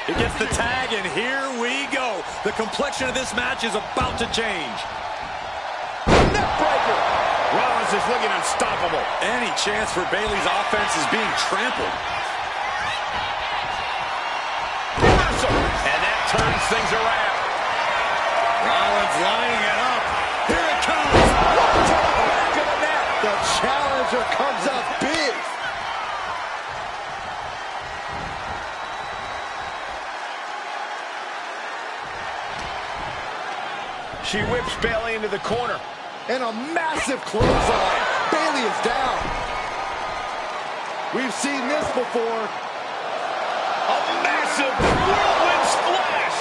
He gets the tag, and here we go. The complexion of this match is about to change. Neckbreaker! Rollins is looking unstoppable. Any chance for Bayley's offense is being trampled. Reversal! And that turns things around. Rollins lining it up. Here it comes. Right to the back of the neck. The challenger comes up big. She whips Bayley into the corner. And a massive clothesline. Bayley is down. We've seen this before. A massive whirlwind splash.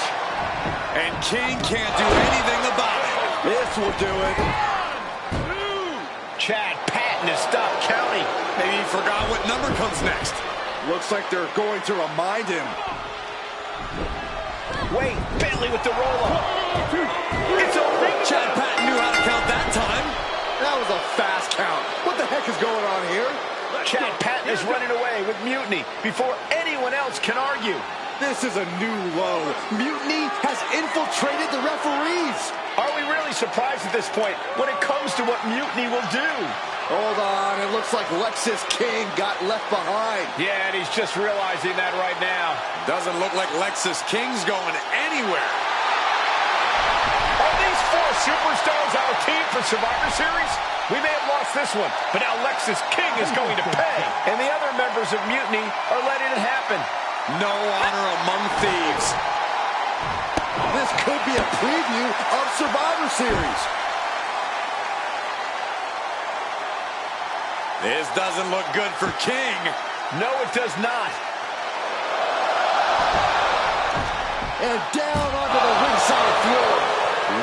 And King can't do anything about it. This will do it. Chad Patton has stopped counting. Maybe he forgot what number comes next. Looks like they're going to remind him. Wait, Bayley with the roll-up. It's over. Chad Patton knew how to count that time. That was a fast count. What the heck is going on here? Chad Patton is running away with Mutiny before anyone else can argue. This is a new low. Mutiny has infiltrated the referees. Are we really surprised at this point when it comes to what Mutiny will do? Hold on, it looks like Lexis King got left behind. Yeah, and he's just realizing that right now. Doesn't look like Lexis King's going anywhere. Are these four superstars our team for Survivor Series? We may have lost this one, but now Lexis King is going to pay. And the other members of Mutiny are letting it happen. No honor among thieves. This could be a preview of Survivor Series. This doesn't look good for King. No, it does not. And down onto the ringside floor.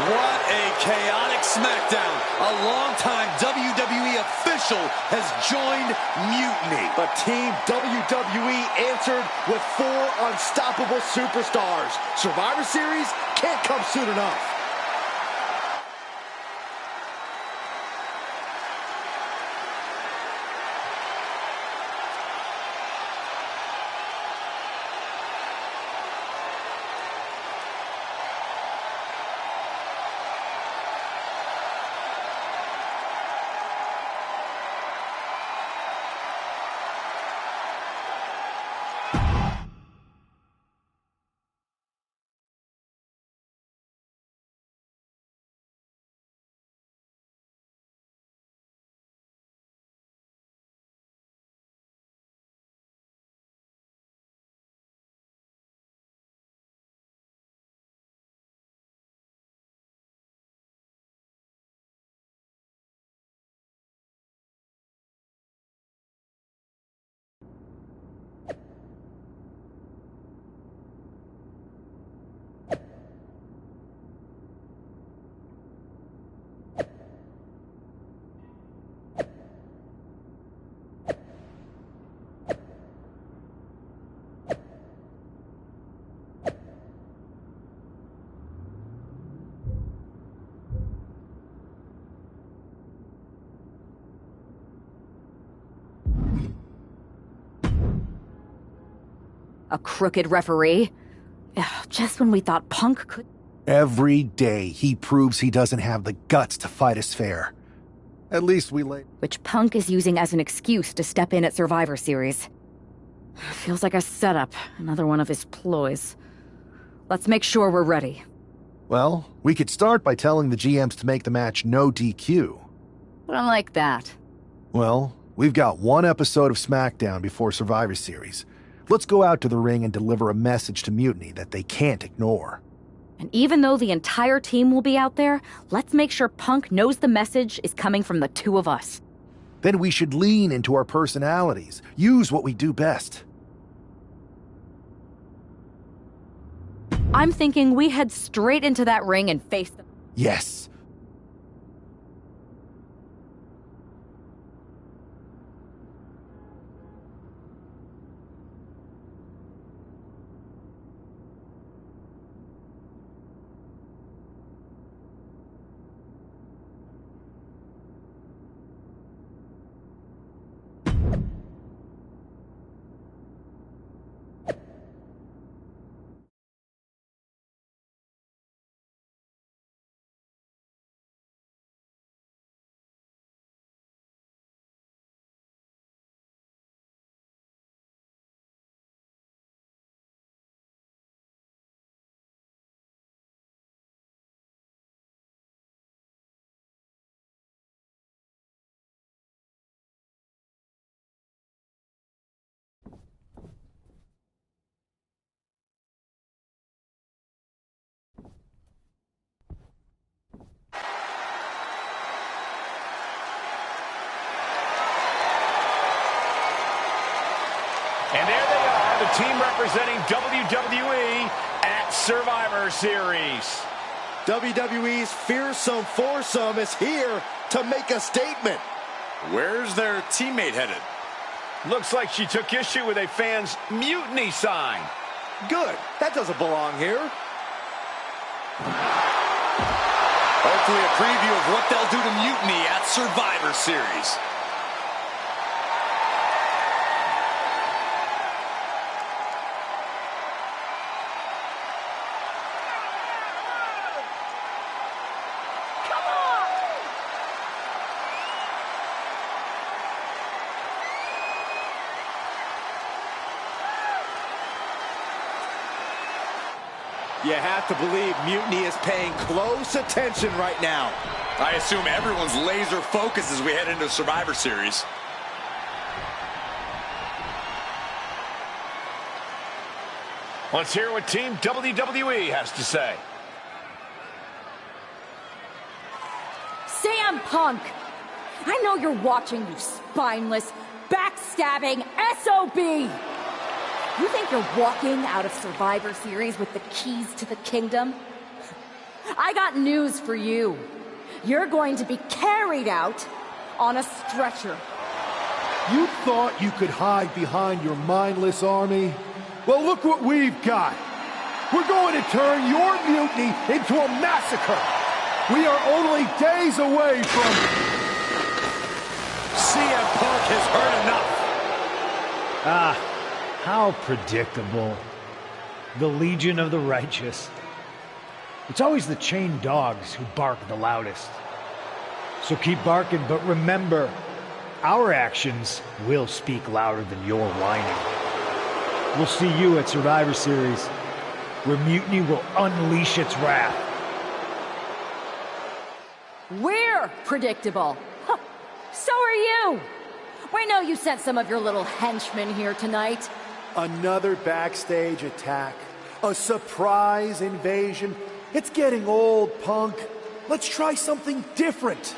What a chaotic SmackDown. A longtime WWE official has joined Mutiny. But Team WWE answered with 4 unstoppable superstars. Survivor Series can't come soon enough. A crooked referee? Ugh, just when we thought Punk could... Every day he proves he doesn't have the guts to fight us fair. At least we lay... Which Punk is using as an excuse to step in at Survivor Series. Feels like a setup, another one of his ploys. Let's make sure we're ready. Well, we could start by telling the GMs to make the match no DQ. I don't like that. Well, we've got one episode of SmackDown before Survivor Series. Let's go out to the ring and deliver a message to Mutiny that they can't ignore. And even though the entire team will be out there, let's make sure Punk knows the message is coming from the two of us. Then we should lean into our personalities, use what we do best. I'm thinking we head straight into that ring and face them. Yes. team representing WWE at Survivor Series. WWE's fearsome foursome is here to make a statement. Where's their teammate headed? Looks like she took issue with a fan's mutiny sign. Good. That doesn't belong here. Hopefully a preview of what they'll do to Mutiny at Survivor Series. You have to believe Mutiny is paying close attention right now. I assume everyone's laser focus as we head into Survivor Series. Let's hear what Team WWE has to say. CM Punk! I know you're watching, you spineless, backstabbing SOB! You think you're walking out of Survivor Series with the keys to the kingdom? I got news for you. You're going to be carried out on a stretcher. You thought you could hide behind your mindless army? Well, look what we've got. We're going to turn your mutiny into a massacre. We are only days away from... CM Punk has heard enough. How predictable. The Legion of the Righteous. It's always the chained dogs who bark the loudest. So keep barking, but remember, our actions will speak louder than your whining. We'll see you at Survivor Series, where Mutiny will unleash its wrath. We're predictable. Huh. So are you. We know you sent some of your little henchmen here tonight. Another backstage attack. A surprise invasion. It's getting old, Punk. Let's try something different.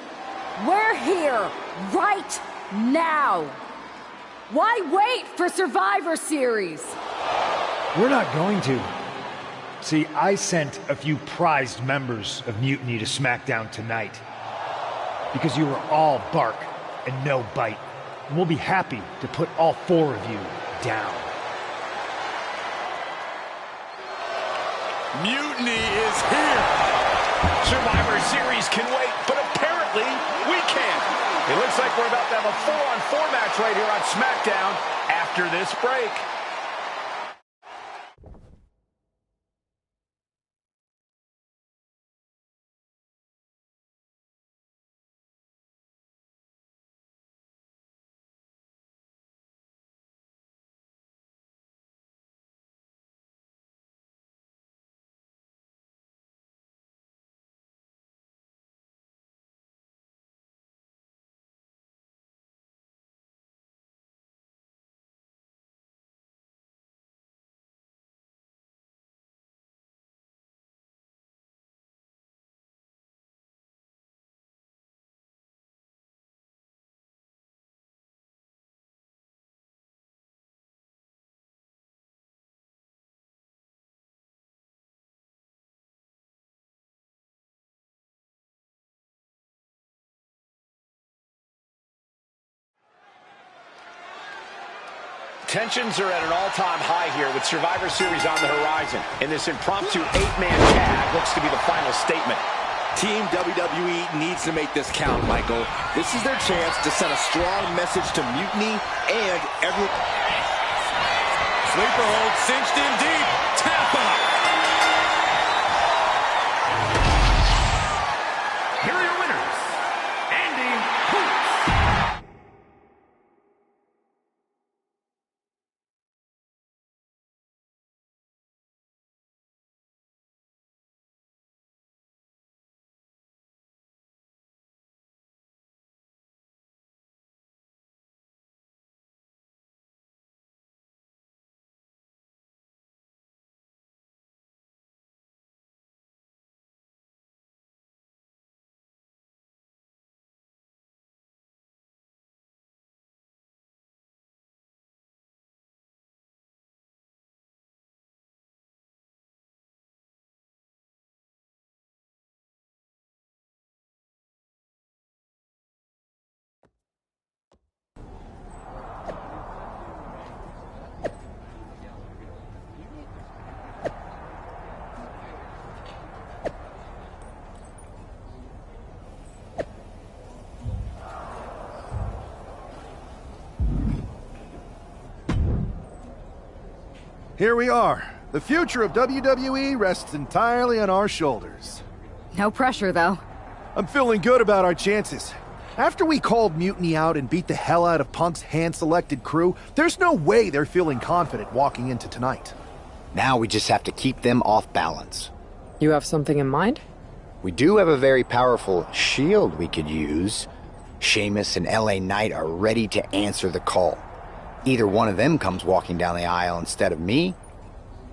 We're here right now. Why wait for Survivor Series? We're not going to. See, I sent a few prized members of Mutiny to SmackDown tonight. Because you were all bark and no bite. And we'll be happy to put all four of you down. Mutiny is here. Survivor Series can wait, but apparently we can't. It looks like we're about to have a 4-on-4 match right here on SmackDown after this break. Tensions are at an all-time high here with Survivor Series on the horizon. And this impromptu 8-man tag looks to be the final statement. Team WWE needs to make this count, Michael. This is their chance to send a strong message to Mutiny and everyone. Sleeper hold cinched in deep. Tap out. Here we are. The future of WWE rests entirely on our shoulders. No pressure, though. I'm feeling good about our chances. After we called Mutiny out and beat the hell out of Punk's hand-selected crew, there's no way they're feeling confident walking into tonight. Now we just have to keep them off balance. You have something in mind? We do have a very powerful shield we could use. Sheamus and LA Knight are ready to answer the call. Either one of them comes walking down the aisle instead of me,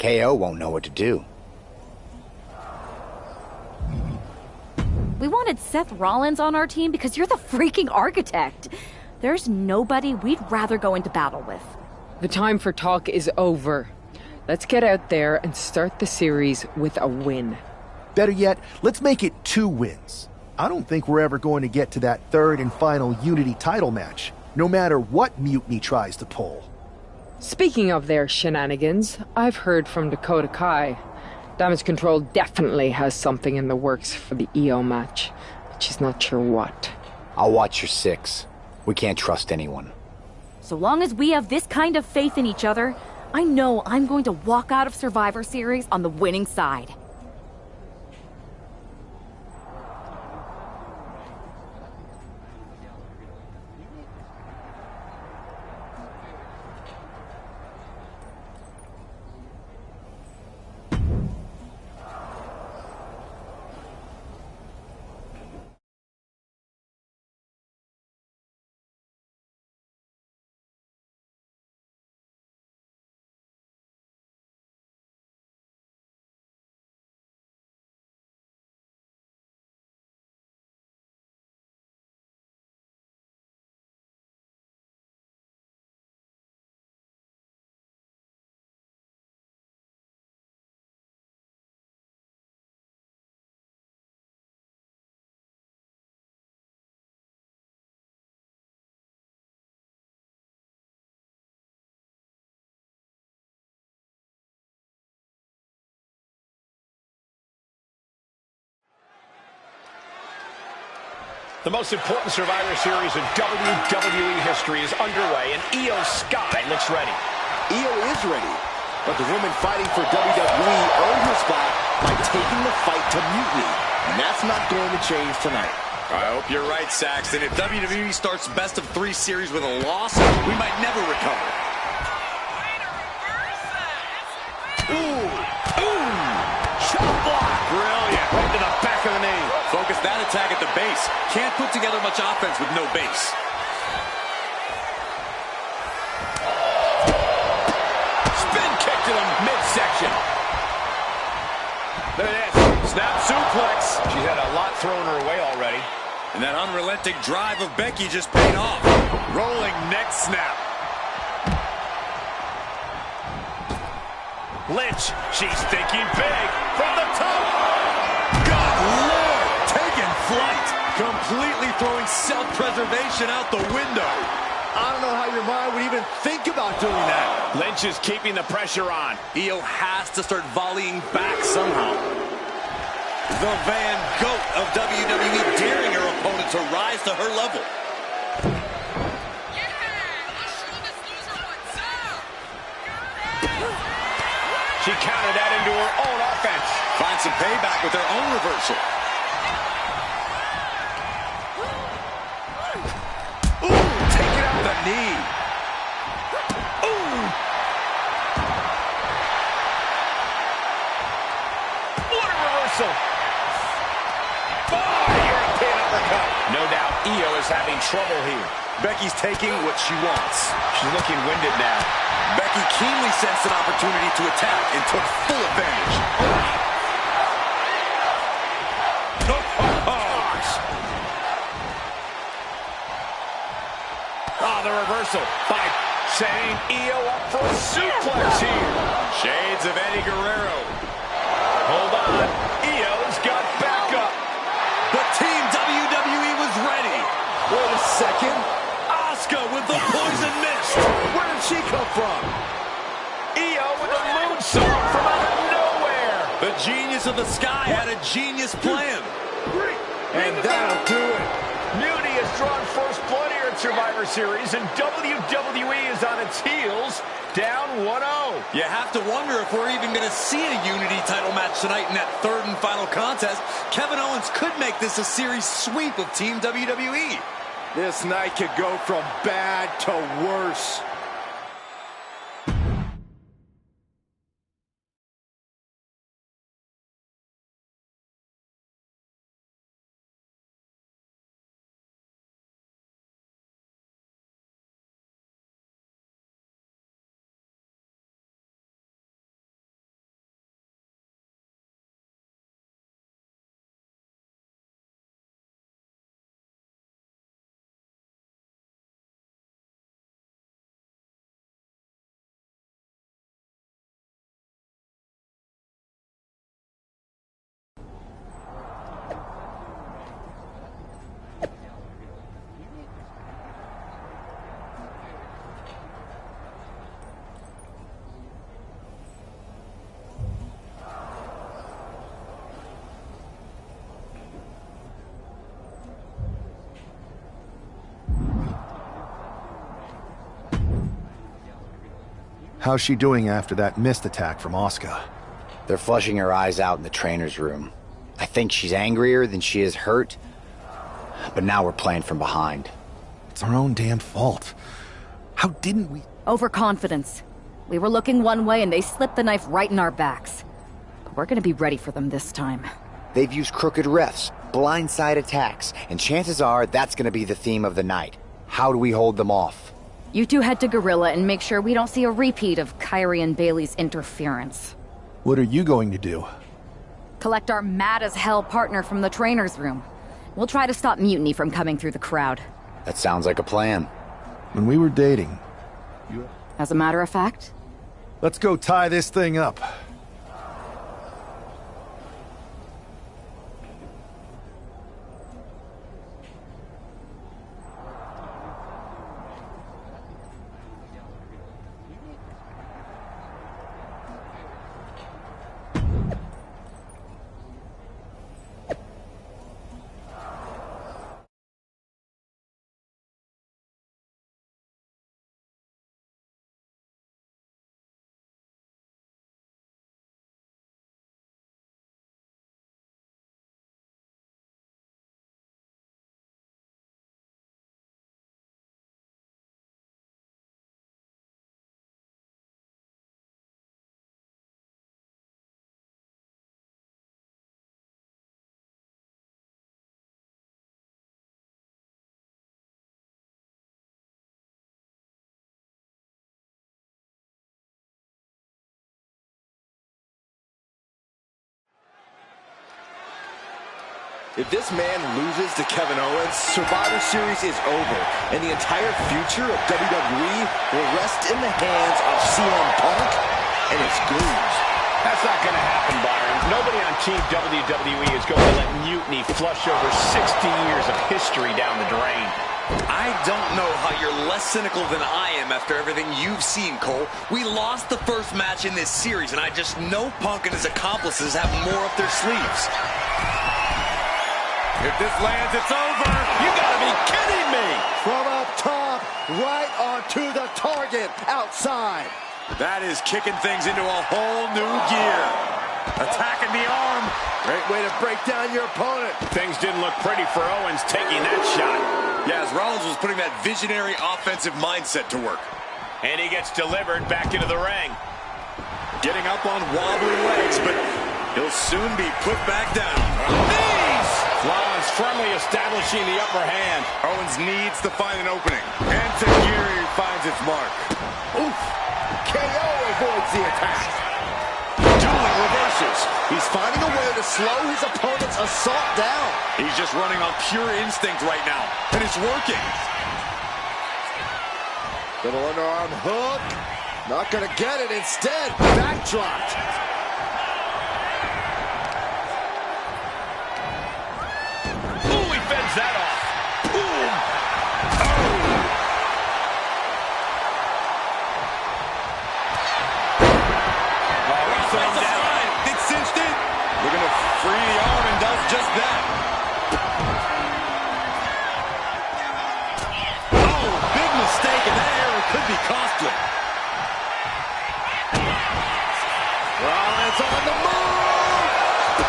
KO won't know what to do. We wanted Seth Rollins on our team because you're the freaking architect. There's nobody we'd rather go into battle with. The time for talk is over. Let's get out there and start the series with a win. Better yet, let's make it 2 wins. I don't think we're ever going to get to that third and final Unity title match, no matter what Mutiny tries to pull. Speaking of their shenanigans, I've heard from Dakota Kai. Damage Control definitely has something in the works for the EO match, but she's not sure what. I'll watch your 6. We can't trust anyone. So long as we have this kind of faith in each other, I know I'm going to walk out of Survivor Series on the winning side. The most important Survivor Series in WWE history is underway, and Io Sky looks ready. Io is ready, but the woman fighting for WWE earned her spot by taking the fight to Mutiny, and that's not going to change tonight. I hope you're right, Saxton. If WWE starts best of 3 series with a loss, we might never recover. Ooh! Shot block! Brilliant. Right to the back of the knee. Focus that attack at the base. Can't put together much offense with no base. Spin kick to the midsection. Look at this. Snap suplex. She's had a lot thrown her way already. And that unrelenting drive of Becky just paid off. Rolling neck snap. Lynch, she's thinking big from the top. Good Lord, taking flight. Completely throwing self-preservation out the window. I don't know how your mind would even think about doing that. Lynch is keeping the pressure on. Io has to start volleying back somehow. The Van Goat of WWE daring her opponent to rise to her level. She countered that into her own offense. Finds some payback with her own reversal. Ooh, taking out the knee. Ooh. What a reversal. Oh, European uppercut. No doubt Io is having trouble here. Becky's taking what she wants. She's looking winded now. Becky keenly sensed an opportunity to attack and took full advantage. Oh, the reversal by setting Io up for a suplex here. Shades of Eddie Guerrero. Hold on. Io's got backup. But Team WWE was ready. Wait a second. Asuka with the poison mist. Where did she come from? Io with a moonsault from out of nowhere. The genius of the Sky had a genius plan. And that'll do it. Mutiny has drawn first blood here at Survivor Series, and WWE is on its heels down 1-0. You have to wonder if we're even going to see a Unity title match tonight in that third and final contest. Kevin Owens could make this a series sweep of Team WWE. This night could go from bad to worse. How's she doing after that missed attack from Asuka? They're flushing her eyes out in the trainer's room. I think she's angrier than she is hurt, but now we're playing from behind. It's our own damn fault. How didn't we... Overconfidence. We were looking one way and they slipped the knife right in our backs. But we're gonna be ready for them this time. They've used crooked refs, blindside attacks, and chances are that's gonna be the theme of the night. How do we hold them off? You two head to Gorilla and make sure we don't see a repeat of Kyrie and Bailey's interference. What are you going to do? Collect our mad-as-hell partner from the trainer's room. We'll try to stop Mutiny from coming through the crowd. That sounds like a plan. When we were dating... As a matter of fact, Let's go tie this thing up. If this man loses to Kevin Owens, Survivor Series is over, and the entire future of WWE will rest in the hands of CM Punk and his goons. That's not going to happen, Byron. Nobody on Team WWE is going to let Mutiny flush over 60 years of history down the drain. I don't know how you're less cynical than I am after everything you've seen, Cole. We lost the first match in this series, and I just know Punk and his accomplices have more up their sleeves. If this lands, it's over. You gotta be kidding me. From up top, right onto the target outside. That is kicking things into a whole new gear. Attacking the arm. Great way to break down your opponent. Things didn't look pretty for Owens taking that shot. Yeah, as Rollins was putting that visionary offensive mindset to work. And he gets delivered back into the ring. Getting up on wobbly legs, but he'll soon be put back down. Knees! Rollins firmly establishing the upper hand. Owens needs to find an opening. And Tajiri finds its mark. Oof! KO avoids the attack. Dueling reverses. He's finding a way to slow his opponent's assault down. He's just running on pure instinct right now. And it's working. Little underarm hook. Not gonna get it. Instead, backdropped. That off. Boom! Down. It's cinched in. We're going to free the arm and does just that. Oh, big mistake, and that error could be costly. Rollins on the move!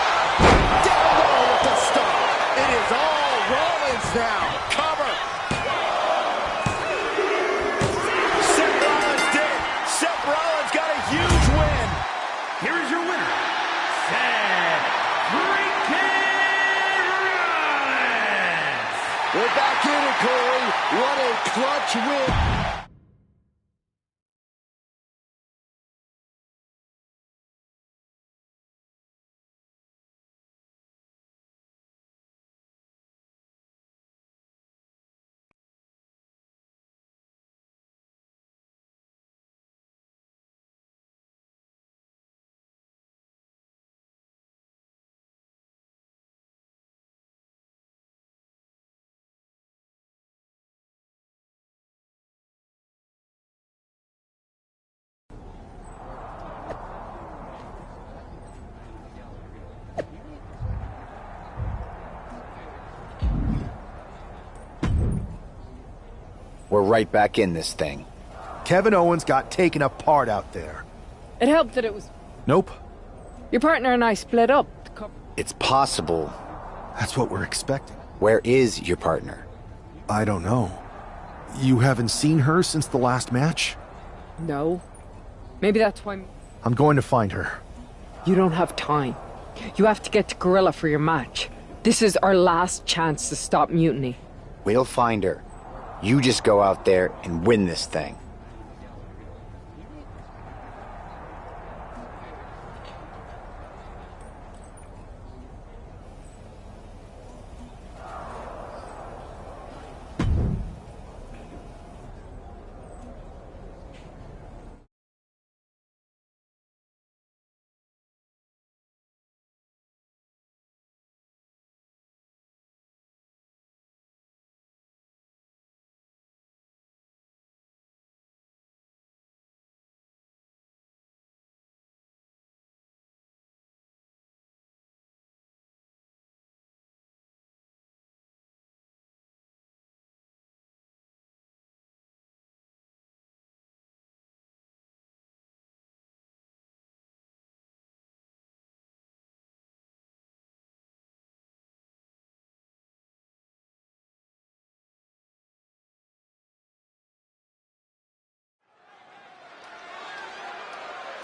Down low with the stomp. It is all Rollins now. Cover. Seth Rollins did it. Seth Rollins got a huge win. Here is your winner, Seth freaking Rollins. We're back in it, Corey. What a clutch win. We're right back in this thing. Kevin Owens got taken apart out there. It helped that it was... Nope. Your partner and I split up. It's possible. That's what we're expecting. Where is your partner? I don't know. You haven't seen her since the last match? No. Maybe that's why... I'm going to find her. You don't have time. You have to get to Gorilla for your match. This is our last chance to stop mutiny. We'll find her. You just go out there and win this thing.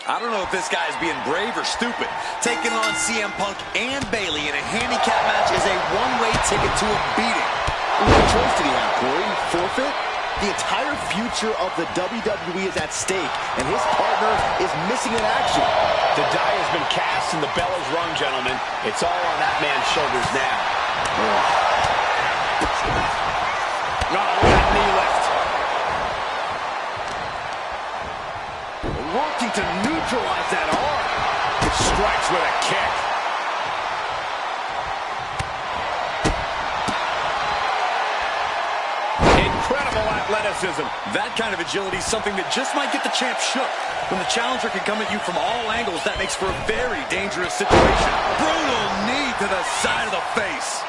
I don't know if this guy's being brave or stupid. Taking on CM Punk and Bayley in a handicap match is a one-way ticket to a beating. What choice did he have, Corey? Forfeit? The entire future of the WWE is at stake, and his partner is missing in action. The die has been cast and the bell is rung, gentlemen. It's all on that man's shoulders now. Oh, that knee lift. Working to neutralize that arm. Strikes with a kick. Incredible athleticism. That kind of agility is something that just might get the champ shook. When the challenger can come at you from all angles, that makes for a very dangerous situation. Brutal knee to the side of the face.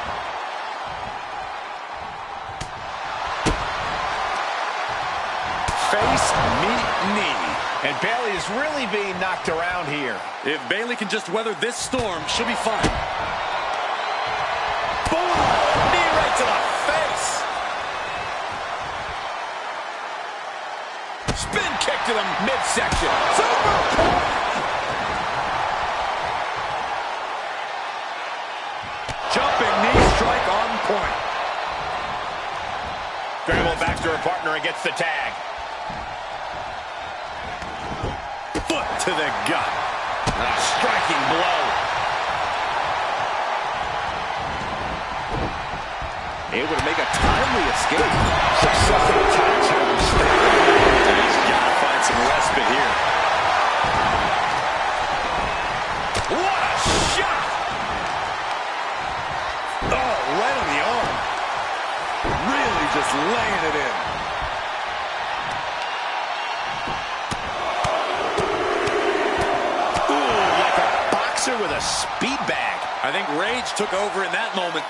Face, meet, knee. And Bayley is really being knocked around here. If Bayley can just weather this storm, she'll be fine. Boom! Knee right to the face. Spin kick to the midsection. Super point. Jumping knee strike on point. Scramble back to her partner and gets the tag. Foot to the gut. A striking blow. Able to make a timely escape. Successive attacks have him staggered. He's got to find some respite here. What a shot! Oh, right on the arm. Really just laying it in. With a speed bag. I think rage took over in that moment.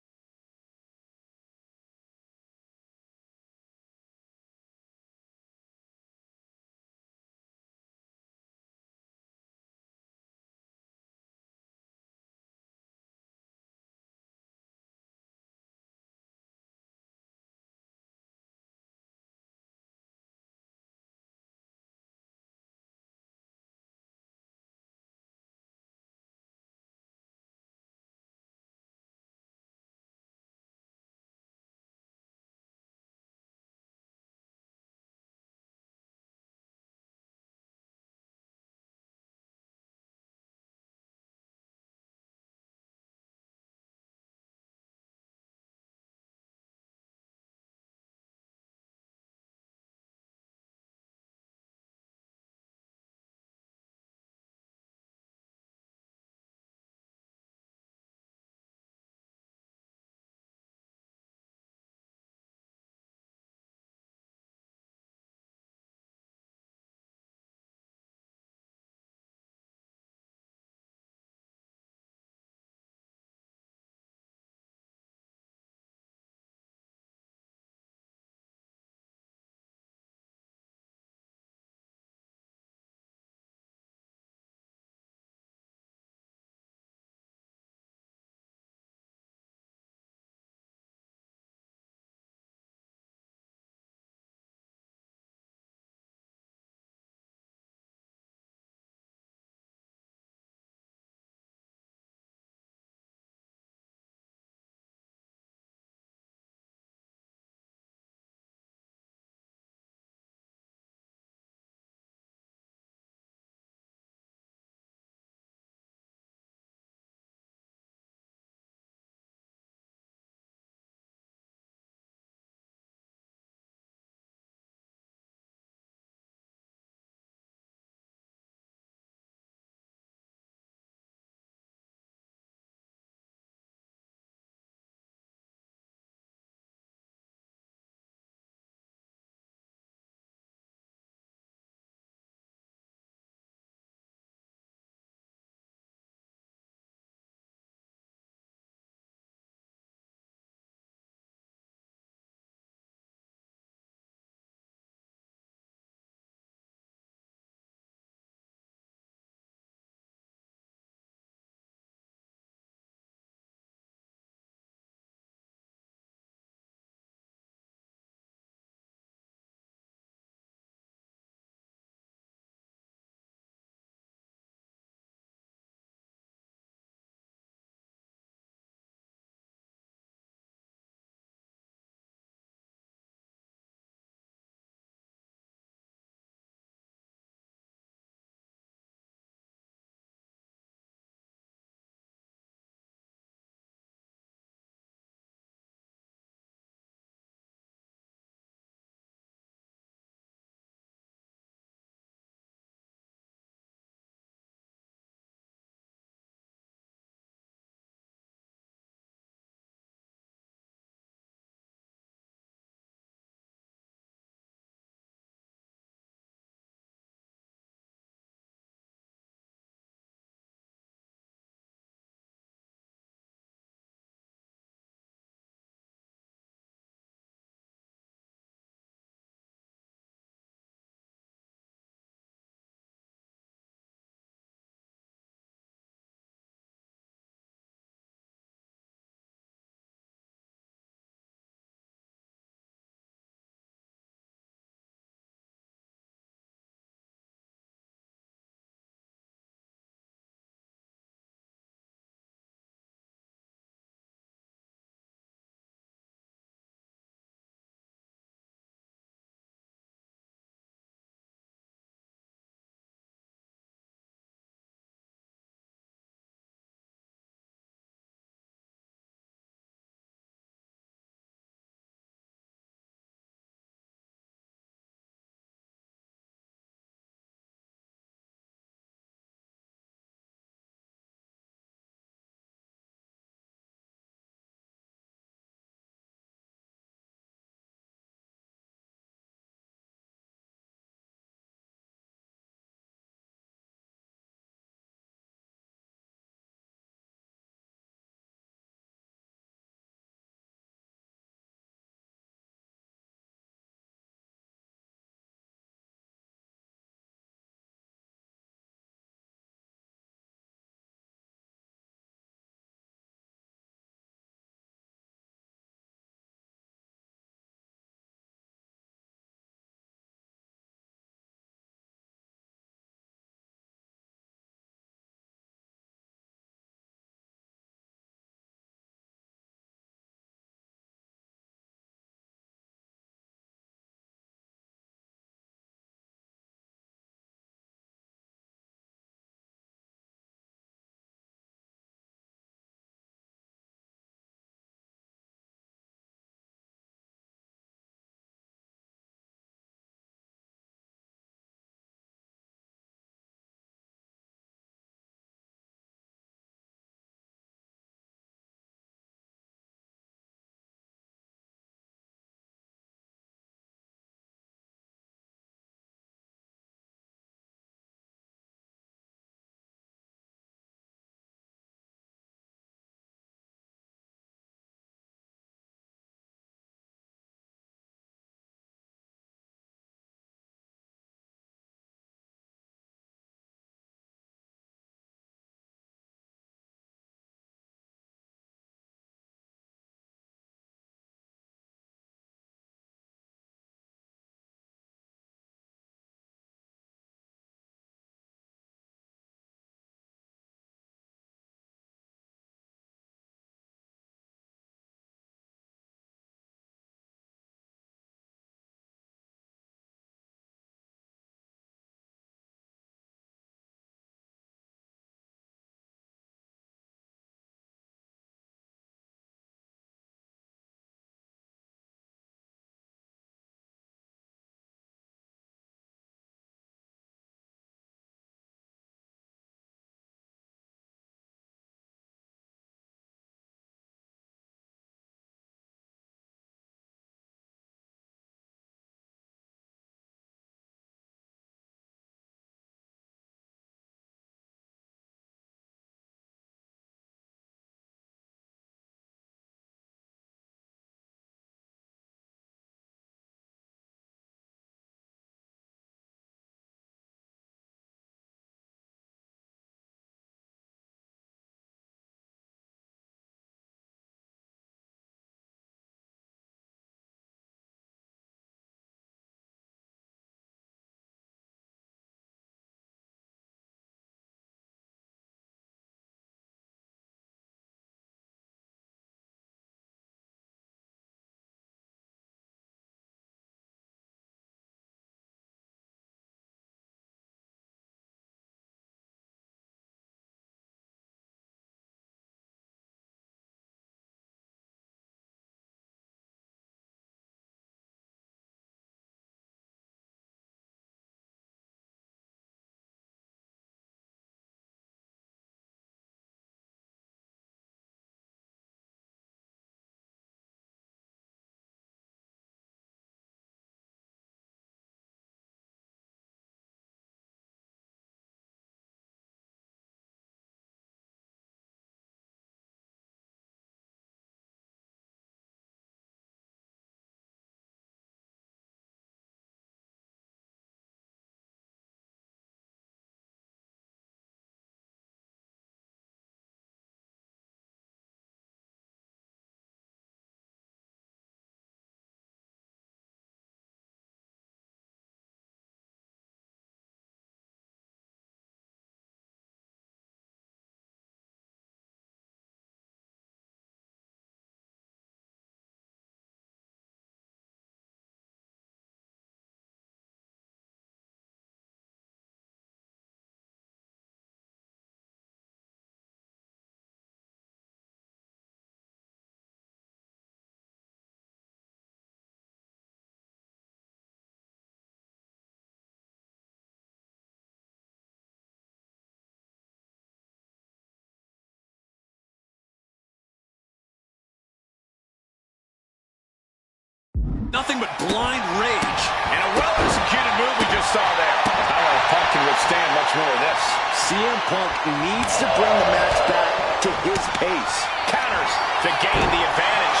Nothing but blind rage. And a well-executed move we just saw there. I don't know if Punk can withstand much more of this. CM Punk needs to bring the match back to his pace. Counters to gain the advantage.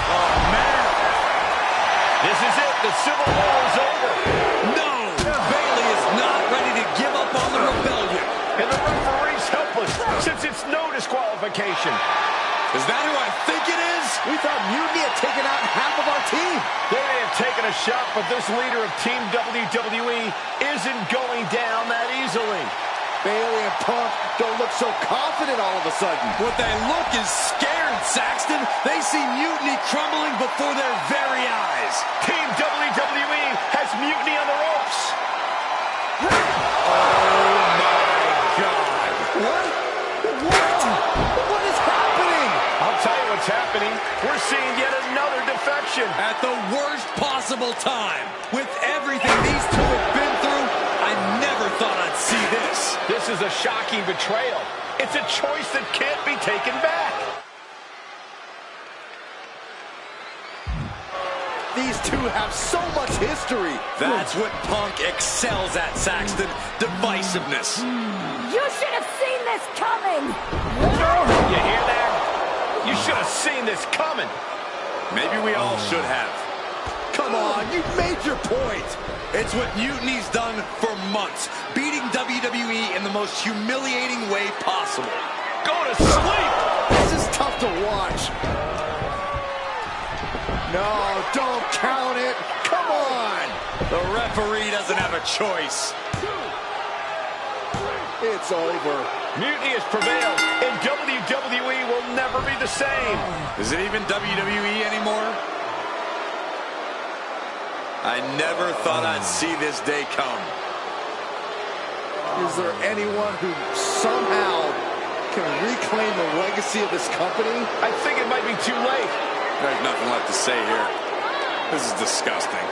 Oh, man. This is it. The Civil War is over. No! Bayley is not ready to give up on the rebellion. And the referee's helpless since it's no disqualification. Is that who I think it is? We thought Mutiny had taken out half of our team. They may have taken a shot, but this leader of Team WWE isn't going down that easily. Bayley and Punk don't look so confident all of a sudden. What they look is scared, Saxton. They see Mutiny crumbling before their very eyes. Team WWE has Mutiny on the ropes. Oh, my God. What? What is happening? I'll tell you what's happening. We're seeing yet another defection. At the worst possible time. With everything these two have been through, I never thought I'd see this. This is a shocking betrayal. It's a choice that can't be taken back. These two have so much history. That's what Punk excels at, Saxton. Divisiveness. You should have seen this coming! You hear that? You should have seen this coming. Maybe we all should have. Come on, you've made your point. It's what Mutiny's done for months, beating WWE in the most humiliating way possible. Go to sleep. This is tough to watch. No, don't count it. Come on. The referee doesn't have a choice. It's over. Mutiny has prevailed, and WWE will never be the same. Is it even WWE anymore? I never thought I'd see this day come. Is there anyone who somehow can reclaim the legacy of this company? I think it might be too late. There's nothing left to say here. This is disgusting.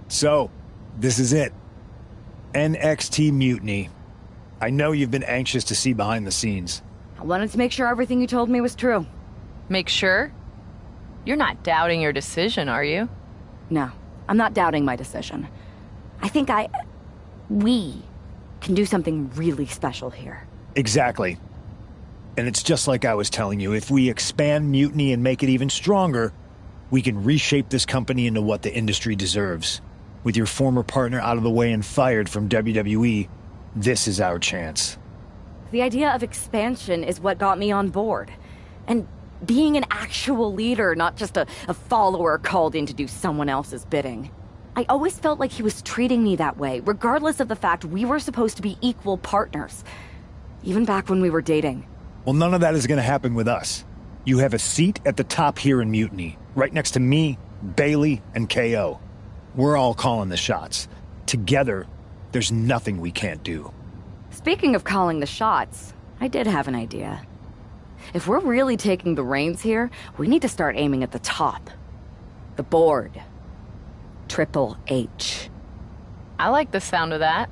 So, this is it. NXT Mutiny. I know you've been anxious to see behind the scenes. I wanted to make sure everything you told me was true. Make sure? You're not doubting your decision, are you? No, I'm not doubting my decision. I think we can do something really special here. Exactly. And it's just like I was telling you, if we expand Mutiny and make it even stronger, we can reshape this company into what the industry deserves. With your former partner out of the way and fired from WWE, this is our chance. The idea of expansion is what got me on board. And being an actual leader, not just a follower called in to do someone else's bidding. I always felt like he was treating me that way, regardless of the fact we were supposed to be equal partners. Even back when we were dating. Well, none of that is going to happen with us. You have a seat at the top here in Mutiny, right next to me, Bailey, and KO. We're all calling the shots. Together, there's nothing we can't do. Speaking of calling the shots, I did have an idea. If we're really taking the reins here, we need to start aiming at the top. The board. Triple H. I like the sound of that.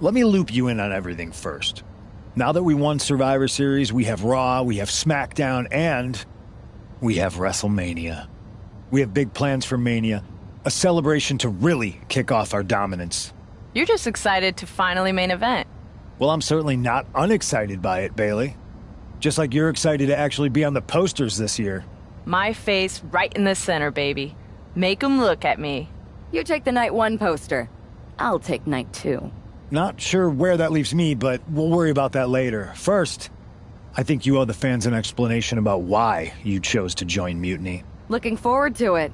Let me loop you in on everything first. Now that we won Survivor Series, we have Raw, we have SmackDown, and we have WrestleMania. We have big plans for Mania, a celebration to really kick off our dominance. You're just excited to finally main event. Well, I'm certainly not unexcited by it, Bailey. Just like you're excited to actually be on the posters this year. My face right in the center, baby. Make 'em look at me. You take the night 1 poster. I'll take night 2. Not sure where that leaves me, but we'll worry about that later. First, I think you owe the fans an explanation about why you chose to join Mutiny. Looking forward to it.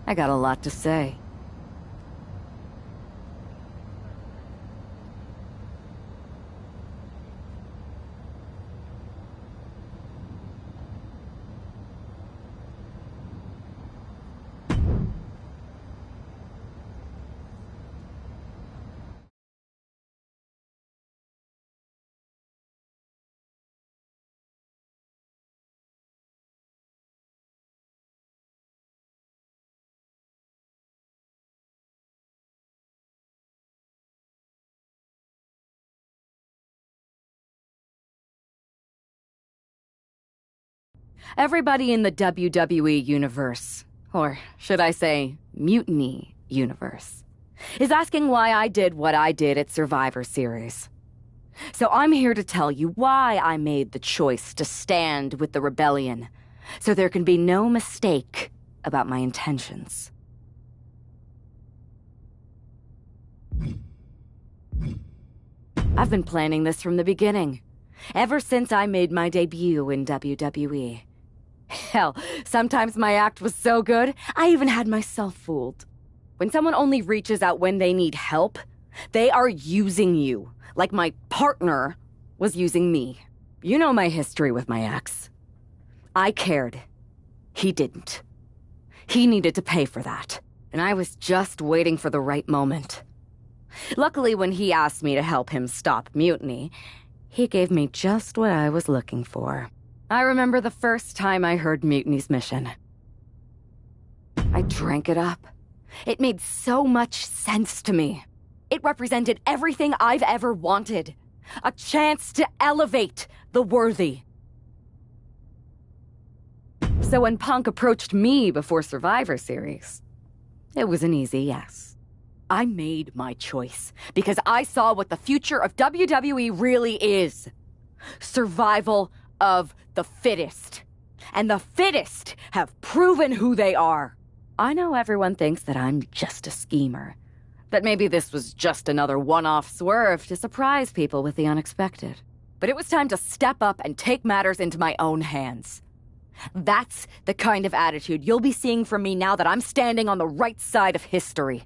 I got a lot to say. Everybody in the WWE universe, or should I say, Mutiny universe, is asking why I did what I did at Survivor Series. So I'm here to tell you why I made the choice to stand with the rebellion, so there can be no mistake about my intentions. I've been planning this from the beginning, ever since I made my debut in WWE. Hell, sometimes my act was so good, I even had myself fooled. When someone only reaches out when they need help, they are using you, like my partner was using me. You know my history with my ex. I cared. He didn't. He needed to pay for that, and I was just waiting for the right moment. Luckily, when he asked me to help him stop Mutiny, he gave me just what I was looking for. I remember the first time I heard Mutiny's mission. I drank it up. It made so much sense to me. It represented everything I've ever wanted. A chance to elevate the worthy. So when Punk approached me before Survivor Series, it was an easy yes. I made my choice because I saw what the future of WWE really is. Survival of the fittest. And the fittest have proven who they are. I know everyone thinks that I'm just a schemer. That maybe this was just another one-off swerve to surprise people with the unexpected. But it was time to step up and take matters into my own hands. That's the kind of attitude you'll be seeing from me now that I'm standing on the right side of history.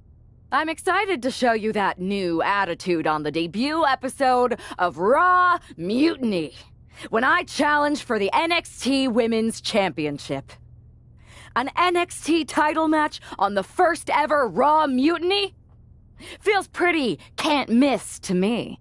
I'm excited to show you that new attitude on the debut episode of Raw Mutiny, when I challenge for the NXT Women's Championship. An NXT title match on the first ever Raw Mutiny? Feels pretty can't miss to me.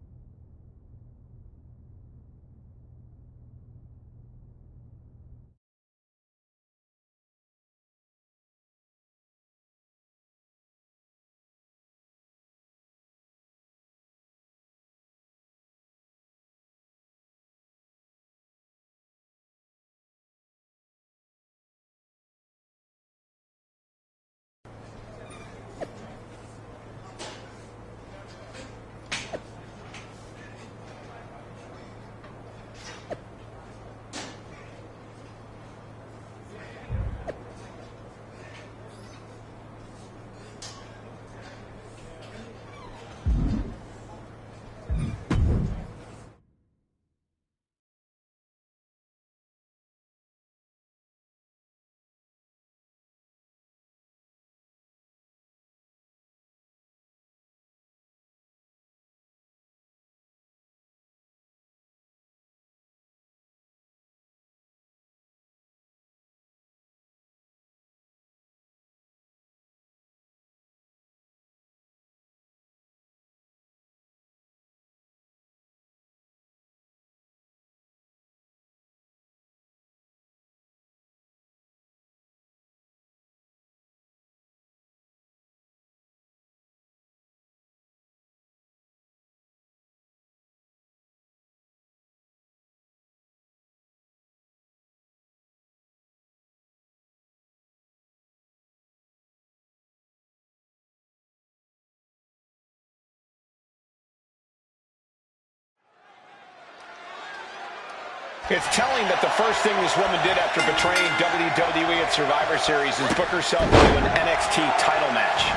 It's telling that the first thing this woman did after betraying WWE at Survivor Series is book herself into an NXT title match.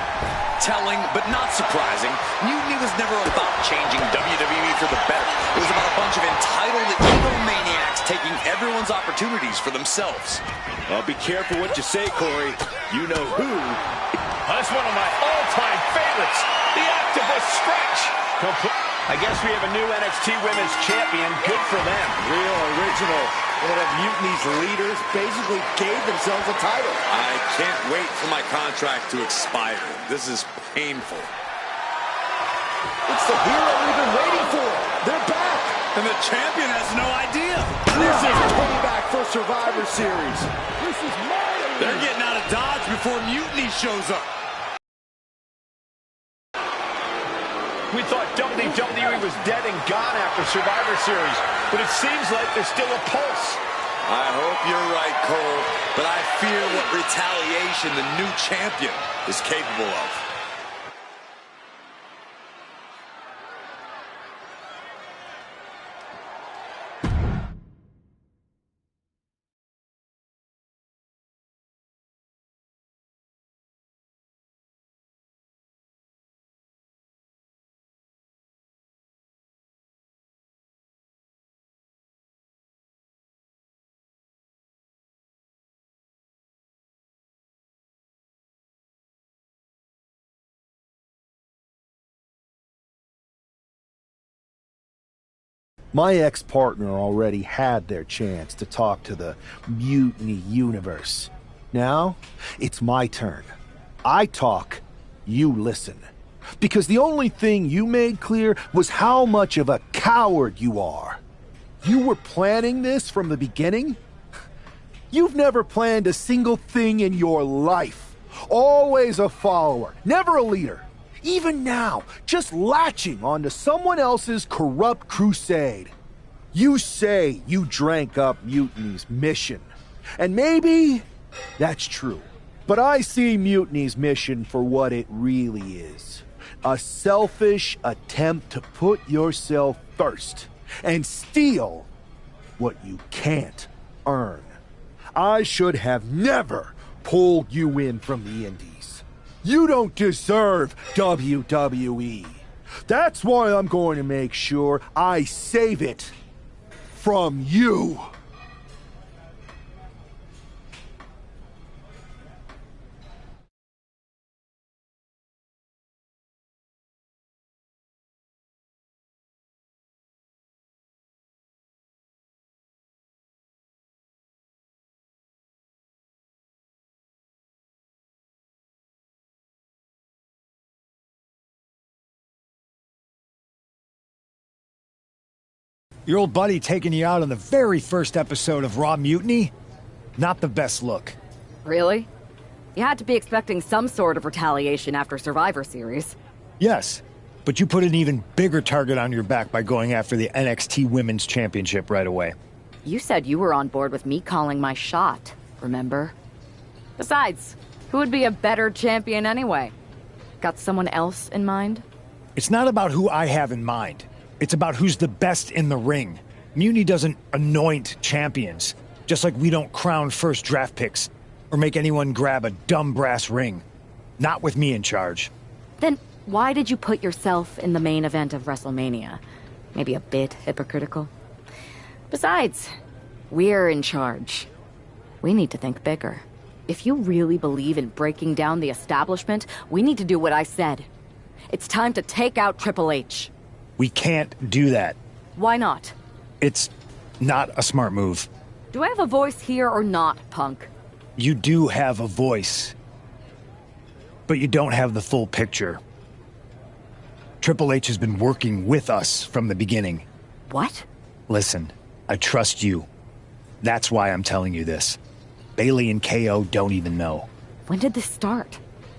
Telling, but not surprising, Mutiny was never about changing WWE for the better. It was about a bunch of entitled egomaniacs taking everyone's opportunities for themselves. Well, be careful what you say, Corey. You know who. That's one of my all-time favorites, the Octopus Stretch. I guess we have a new NXT Women's Champion. Good for them. Real original. One of Mutiny's leaders basically gave themselves a title. I can't wait for my contract to expire. This is painful. It's the hero we've been waiting for. They're back. And the champion has no idea. This is payback for Survivor Series. This is my arena. They're getting out of Dodge before Mutiny shows up. We thought WWE was dead and gone after Survivor Series, but it seems like there's still a pulse. I hope you're right, Cole, but I fear what retaliation the new champion is capable of. My ex-partner already had their chance to talk to the Mutiny Universe. Now, it's my turn. I talk, you listen. Because the only thing you made clear was how much of a coward you are. You were planning this from the beginning? You've never planned a single thing in your life. Always a follower, never a leader. Even now, just latching onto someone else's corrupt crusade. You say you drank up Mutiny's mission. And maybe that's true. But I see Mutiny's mission for what it really is. A selfish attempt to put yourself first and steal what you can't earn. I should have never pulled you in from the Indies. You don't deserve WWE. That's why I'm going to make sure I save it from you. Your old buddy taking you out on the very first episode of Raw Mutiny? Not the best look. Really? You had to be expecting some sort of retaliation after Survivor Series. Yes, but you put an even bigger target on your back by going after the NXT Women's Championship right away. You said you were on board with me calling my shot, remember? Besides, who would be a better champion anyway? Got someone else in mind? It's not about who I have in mind. It's about who's the best in the ring. Mutiny doesn't anoint champions, just like we don't crown first draft picks or make anyone grab a dumb brass ring. Not with me in charge. Then why did you put yourself in the main event of WrestleMania? Maybe a bit hypocritical. Besides, we're in charge. We need to think bigger. If you really believe in breaking down the establishment, we need to do what I said. It's time to take out Triple H. We can't do that. Why not? It's not a smart move. Do I have a voice here or not, punk? You do have a voice, but you don't have the full picture. Triple H has been working with us from the beginning. What? Listen, I trust you. That's why I'm telling you this. Bayley and KO don't even know. When did this start?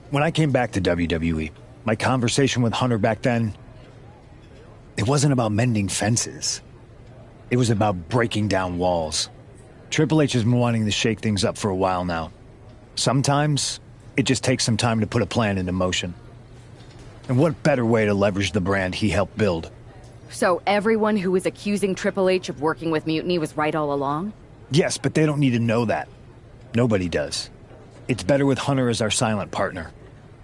When I came back to WWE, my conversation with Hunter back then, it wasn't about mending fences. It was about breaking down walls. Triple H has been wanting to shake things up for a while now. Sometimes, it just takes some time to put a plan into motion. And what better way to leverage the brand he helped build So everyone who was accusing Triple H of working with Mutiny was right all along? Yes, but they don't need to know that. Nobody does. It's better with Hunter as our silent partner.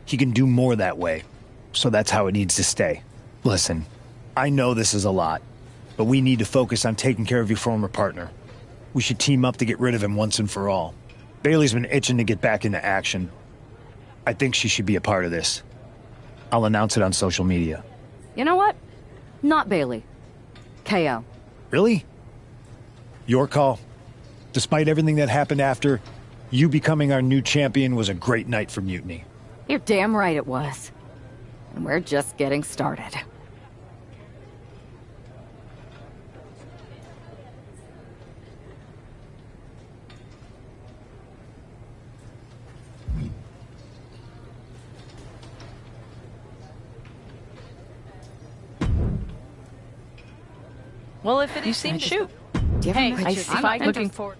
He can do more that way, so that's how it needs to stay. Listen, I know this is a lot, but we need to focus on taking care of your former partner. We should team up to get rid of him once and for all. Bailey's been itching to get back into action. I think she should be a part of this. I'll announce it on social media. You know what? Not Bailey. KO. Really? Your call? Despite everything that happened after, you becoming our new champion was a great night for Mutiny. You're damn right it was. And we're just getting started. Well, if it seems shoot. Hey, I'm looking forward.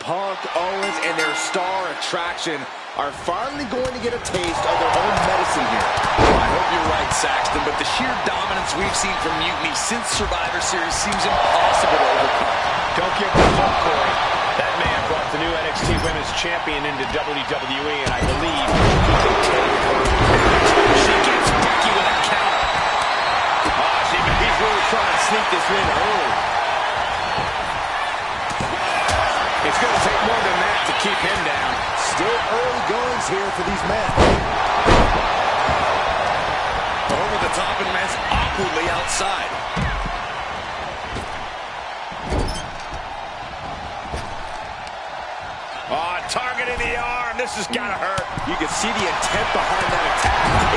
Punk, Owens, and their star attraction are finally going to get a taste of their own medicine here. I hope you're right, Saxton, but the sheer dominance we've seen from Mutiny since Survivor Series seems impossible to overcome. Don't give the fuck, Corey. That man brought the new NXT Women's Champion into WWE, and I believe he can take her. She gets Becky with a counter. He's really trying to sneak this win early. It's going to take more than that to keep him down. Still early goings here for these men. Over the top and lands awkwardly outside. Oh, targeting the arm. This has got to hurt. You can see the intent behind that attack.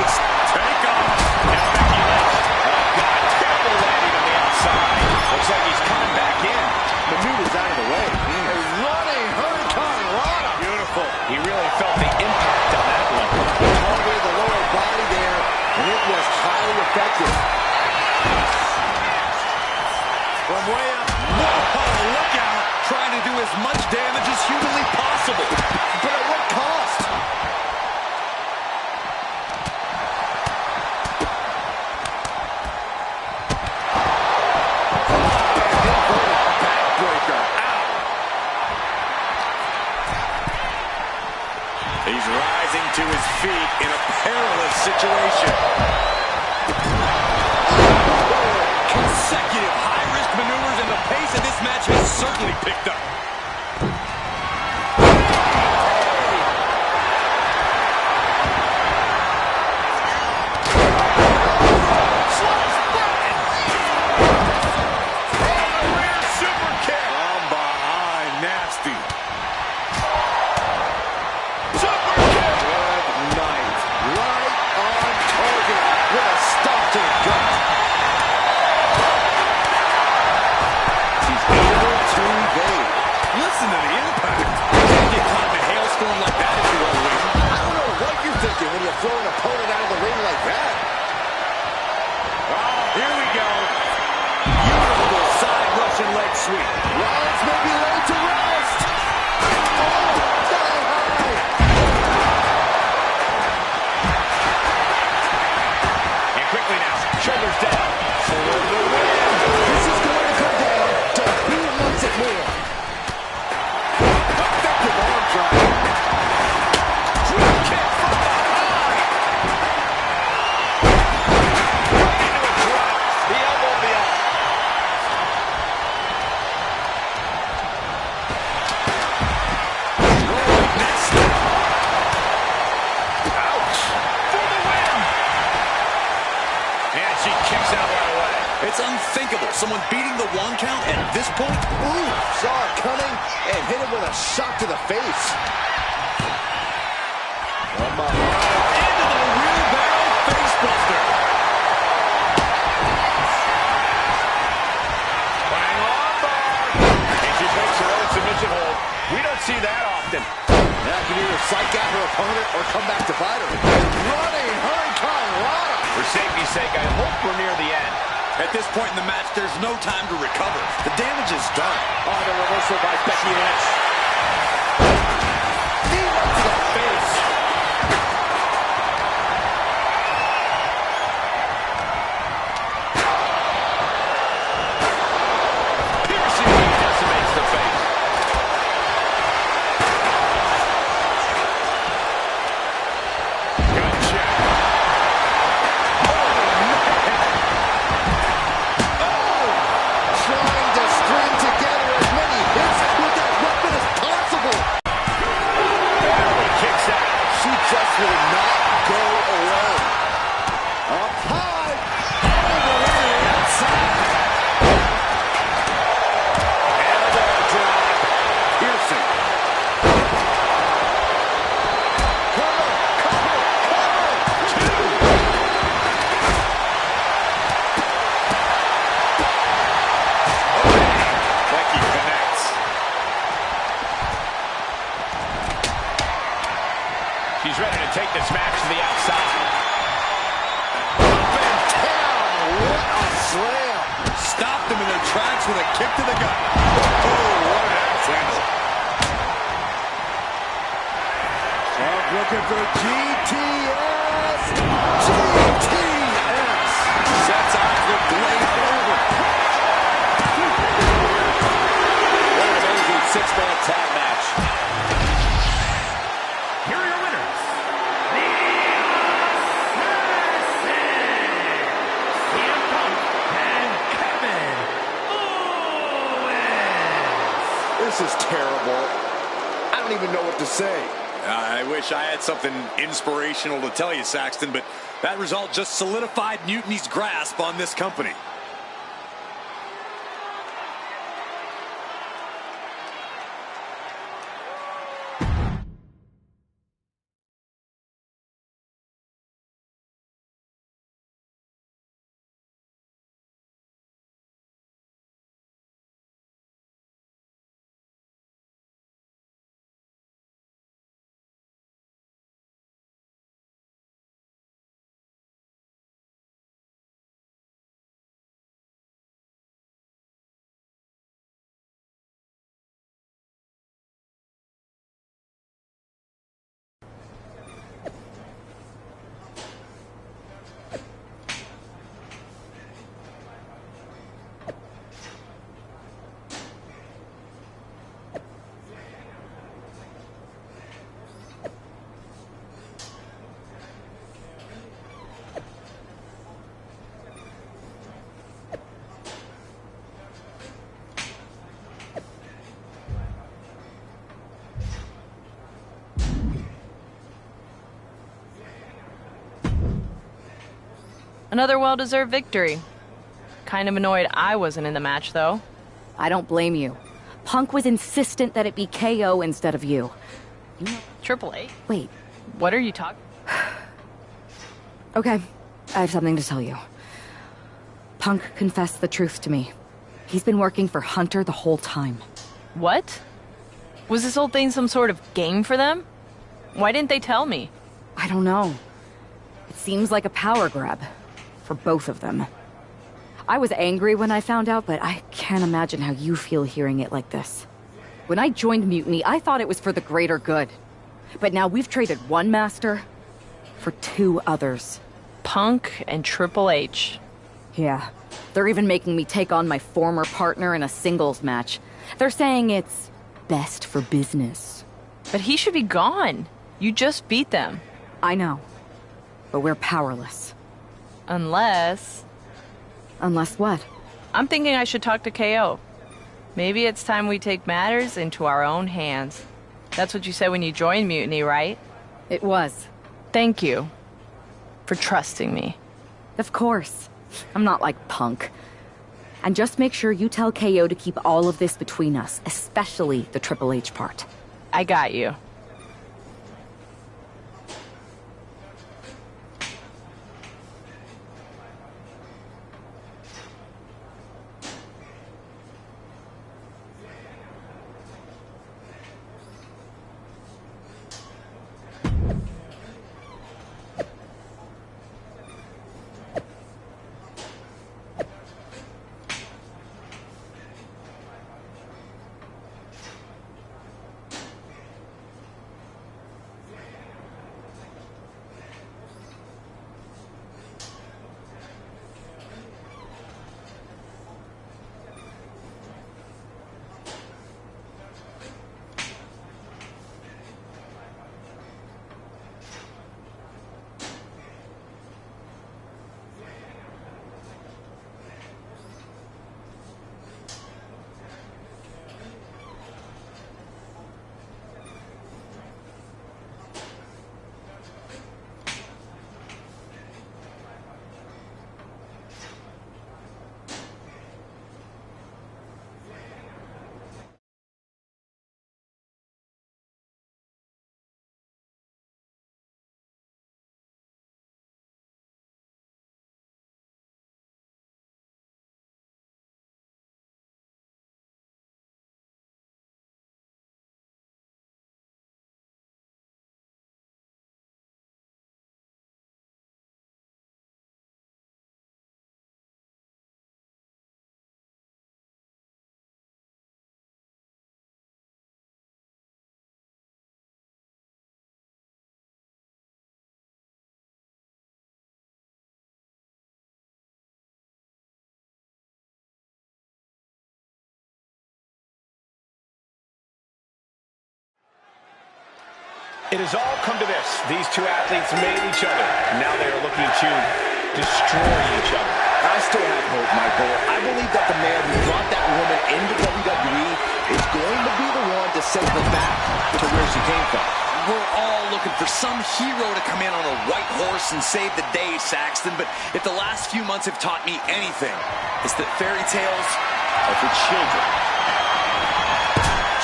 Take off. Now Becky Lynch. Oh, God. Terrible landing on the outside. Looks like he's coming back in. Maneuvers out of the way. A running Hurricane Rana. Beautiful. He really felt the impact on that one. Targeted the lower body there, and it was highly effective. From way up. Whoa, look out. Trying to do as much damage as humanly possible. But at what cost? Backbreaker. Ow. He's rising to his feet in a perilous situation. Consecutive high-risk maneuvers, and the pace of this match has certainly picked up. Rear super kick. From behind, nasty. Super kick. Good night. Right on target. gut. She's able to evade. Listen to the impact. You can't get caught in a hailstorm like that if you're a win. I don't know what you're thinking when you throw an opponent out of the ring like that. Oh, here we go. Beautiful side Russian leg sweep. Rollins may be laid to rest. Oh, sky high. And quickly now, shoulders down. For the win. This is going to come down to who wants it more. Effective arm drag. Drop kick from behind. Right into a drop. The elbow of the arm. Rolling next. Ouch. For the win. And she kicks out right away. It's unthinkable. Someone beating the 1 count at this point? Ooh, saw it coming and hit him with a shot to the face. From behind. Into the wheelbarrow facebuster. Hang on, bar. And she takes her own submission hold. We don't see that often. That can either psych out her opponent or come back to bite her. Running Hurricane Rana. For safety's sake, I hope we're near the end. At this point in the match, there's no time to recover. The damage is done. Oh, the reversal by Becky Lynch. Knee right to the face. Piercingly decimates the face. Good check. Trying to string together as many hits with that weapon as possible. Barely kicks out. She just will not go away. Up high. Over to the outside. Elbow drop. Piercing. Cover, cover, cover. Becky connects. She's ready to take this match to the outside. Up and down. What a slam. Stopped them in their tracks with a kick to the gut. Oh, what an axe handle. Trump looking for GTS. GTS. Seth's eyes look glazed over. What an amazing six-man tag match. Here are your winners. CM Punk and Kevin Owens. This is terrible. I don't even know what to say. I wish I had something inspirational to tell you, Saxton, but that result just solidified Mutiny's grasp on this company. Another well-deserved victory. Kind of annoyed I wasn't in the match, though. I don't blame you. Punk was insistent that it be KO instead of you. Triple H? Wait, What are you talking? okay. I have something to tell you. Punk confessed the truth to me. He's been working for Hunter the whole time. What? Was this whole thing some sort of game for them? Why didn't they tell me? I don't know. It seems like a power grab. For both of them. I was angry when I found out, but I can't imagine how you feel hearing it like this. When I joined Mutiny, I thought it was for the greater good. But now we've traded one master for two others. Punk and Triple H. Yeah. They're even making me take on my former partner in a singles match. They're saying it's best for business. But he should be gone. You just beat them. I know. But we're powerless. Unless... Unless what? I'm thinking I should talk to KO. Maybe it's time we take matters into our own hands. That's what you said when you joined Mutiny, right? It was. Thank you. For trusting me. Of course. I'm not like Punk. And just make sure you tell KO to keep all of this between us, especially the Triple H part. I got you. It has all come to this. These two athletes made each other. Now they are looking to destroy each other. I still have hope, Michael. I believe that the man who brought that woman into WWE is going to be the one to send her back to where she came from. We're all looking for some hero to come in on a white horse and save the day, Saxton. But if the last few months have taught me anything, it's that fairy tales are for children.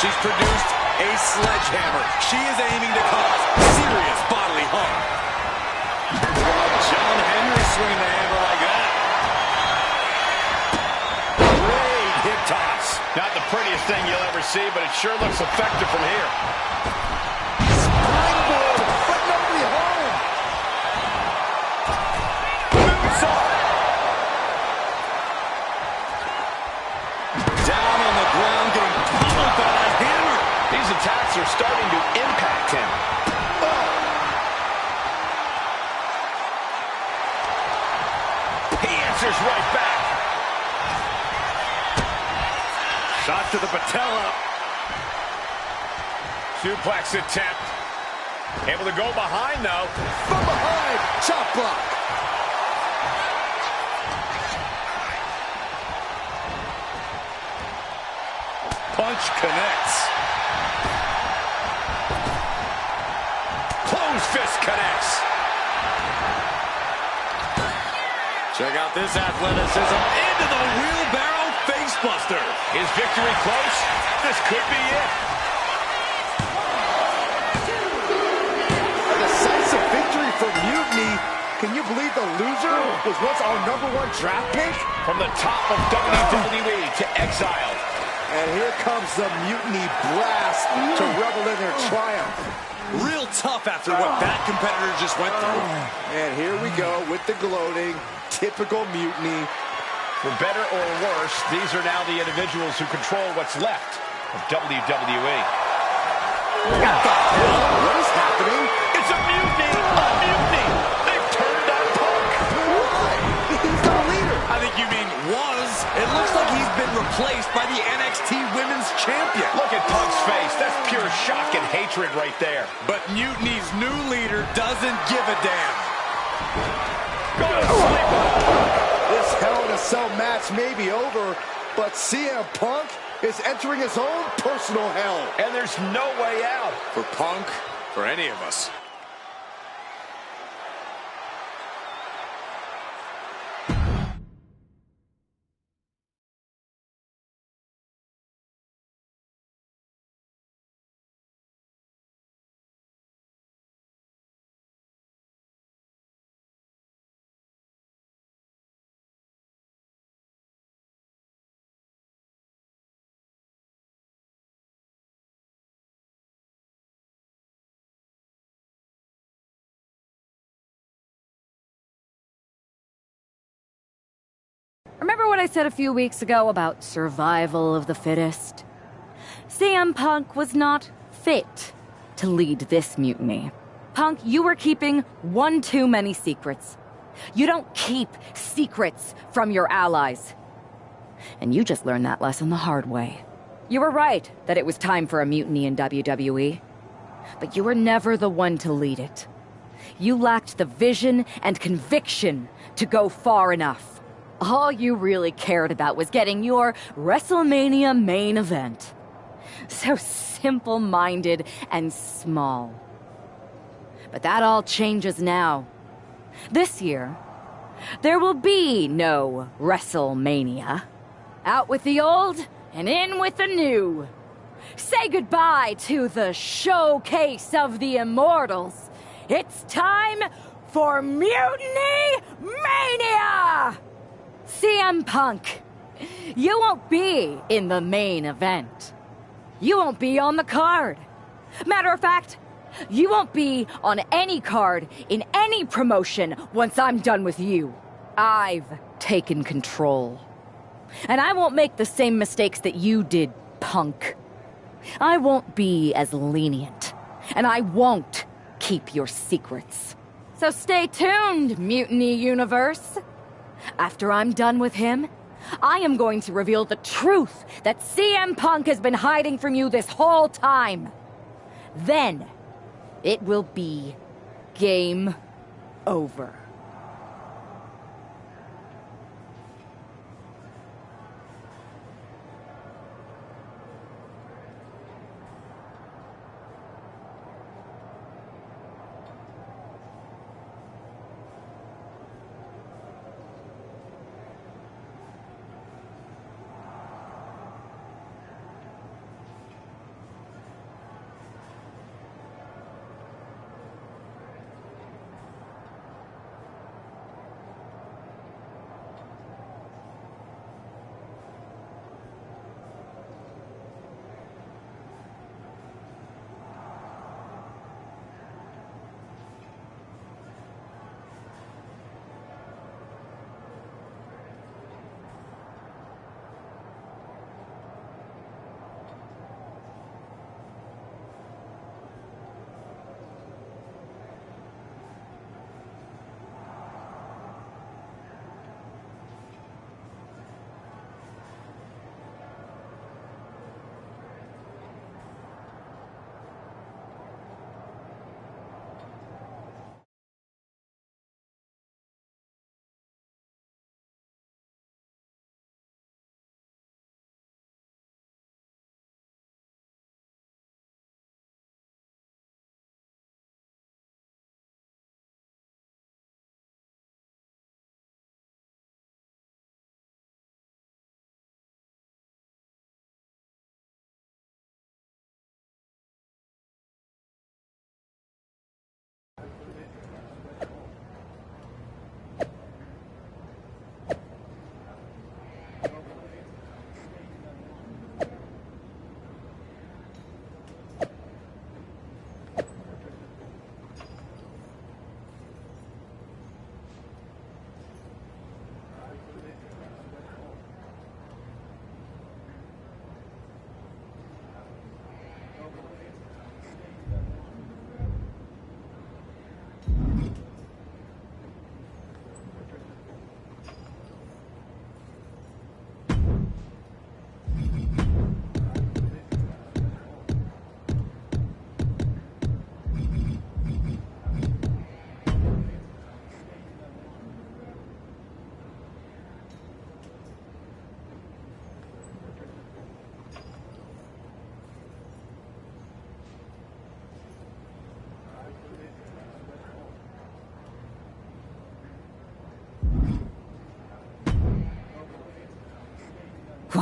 She's produced a sledgehammer. She is aiming to cause serious bodily harm. John Henry swinging the hammer like that. Great hip toss. Not the prettiest thing you'll ever see, but it sure looks effective from here. Springboard, but nobody home. Moonsault. Down on the ground, getting pummeled by that hammer. These attacks are starting to impact him. He answers right back. Shot to the patella. Suplex attempt. Able to go behind, though. From behind, chop block. Punch connects. Close fist connects. Check out this athleticism into the wheelbarrow facebuster. Is victory close? This could be it. A decisive victory for Mutiny. Can you believe the loser was once our #1 draft pick? From the top of WWE to exile. And here comes the Mutiny Blast to revel in their triumph. Real tough after what that competitor just went through. And here we go with the gloating. Typical Mutiny. For better or worse, these are now the individuals who control what's left of WWE. What the hell? What is happening? It's a mutiny! A mutiny! They've turned on Punk! Why? He's the leader. I think you mean was. It looks like he's been replaced by the NXT Women's Champion. Look at Punk's face. That's pure shock and hatred right there. But Mutiny's new leader doesn't give a damn. Go to sleep on Punk. This Hell in a Cell match may be over, but CM Punk is entering his own personal hell. And there's no way out. For Punk, for any of us. Remember what I said a few weeks ago about survival of the fittest? CM Punk was not fit to lead this mutiny. Punk, you were keeping one too many secrets. You don't keep secrets from your allies. And you just learned that lesson the hard way. You were right that it was time for a mutiny in WWE. But you were never the one to lead it. You lacked the vision and conviction to go far enough. All you really cared about was getting your WrestleMania main event. So simple-minded and small. But that all changes now. This year, there will be no WrestleMania. Out with the old and in with the new. Say goodbye to the showcase of the immortals. It's time for Mutiny Mania! CM Punk, you won't be in the main event. You won't be on the card. Matter of fact, you won't be on any card in any promotion once I'm done with you. I've taken control. And I won't make the same mistakes that you did, Punk. I won't be as lenient. And I won't keep your secrets. So stay tuned, Mutiny Universe. After I'm done with him, I am going to reveal the truth that CM Punk has been hiding from you this whole time. Then, it will be game over.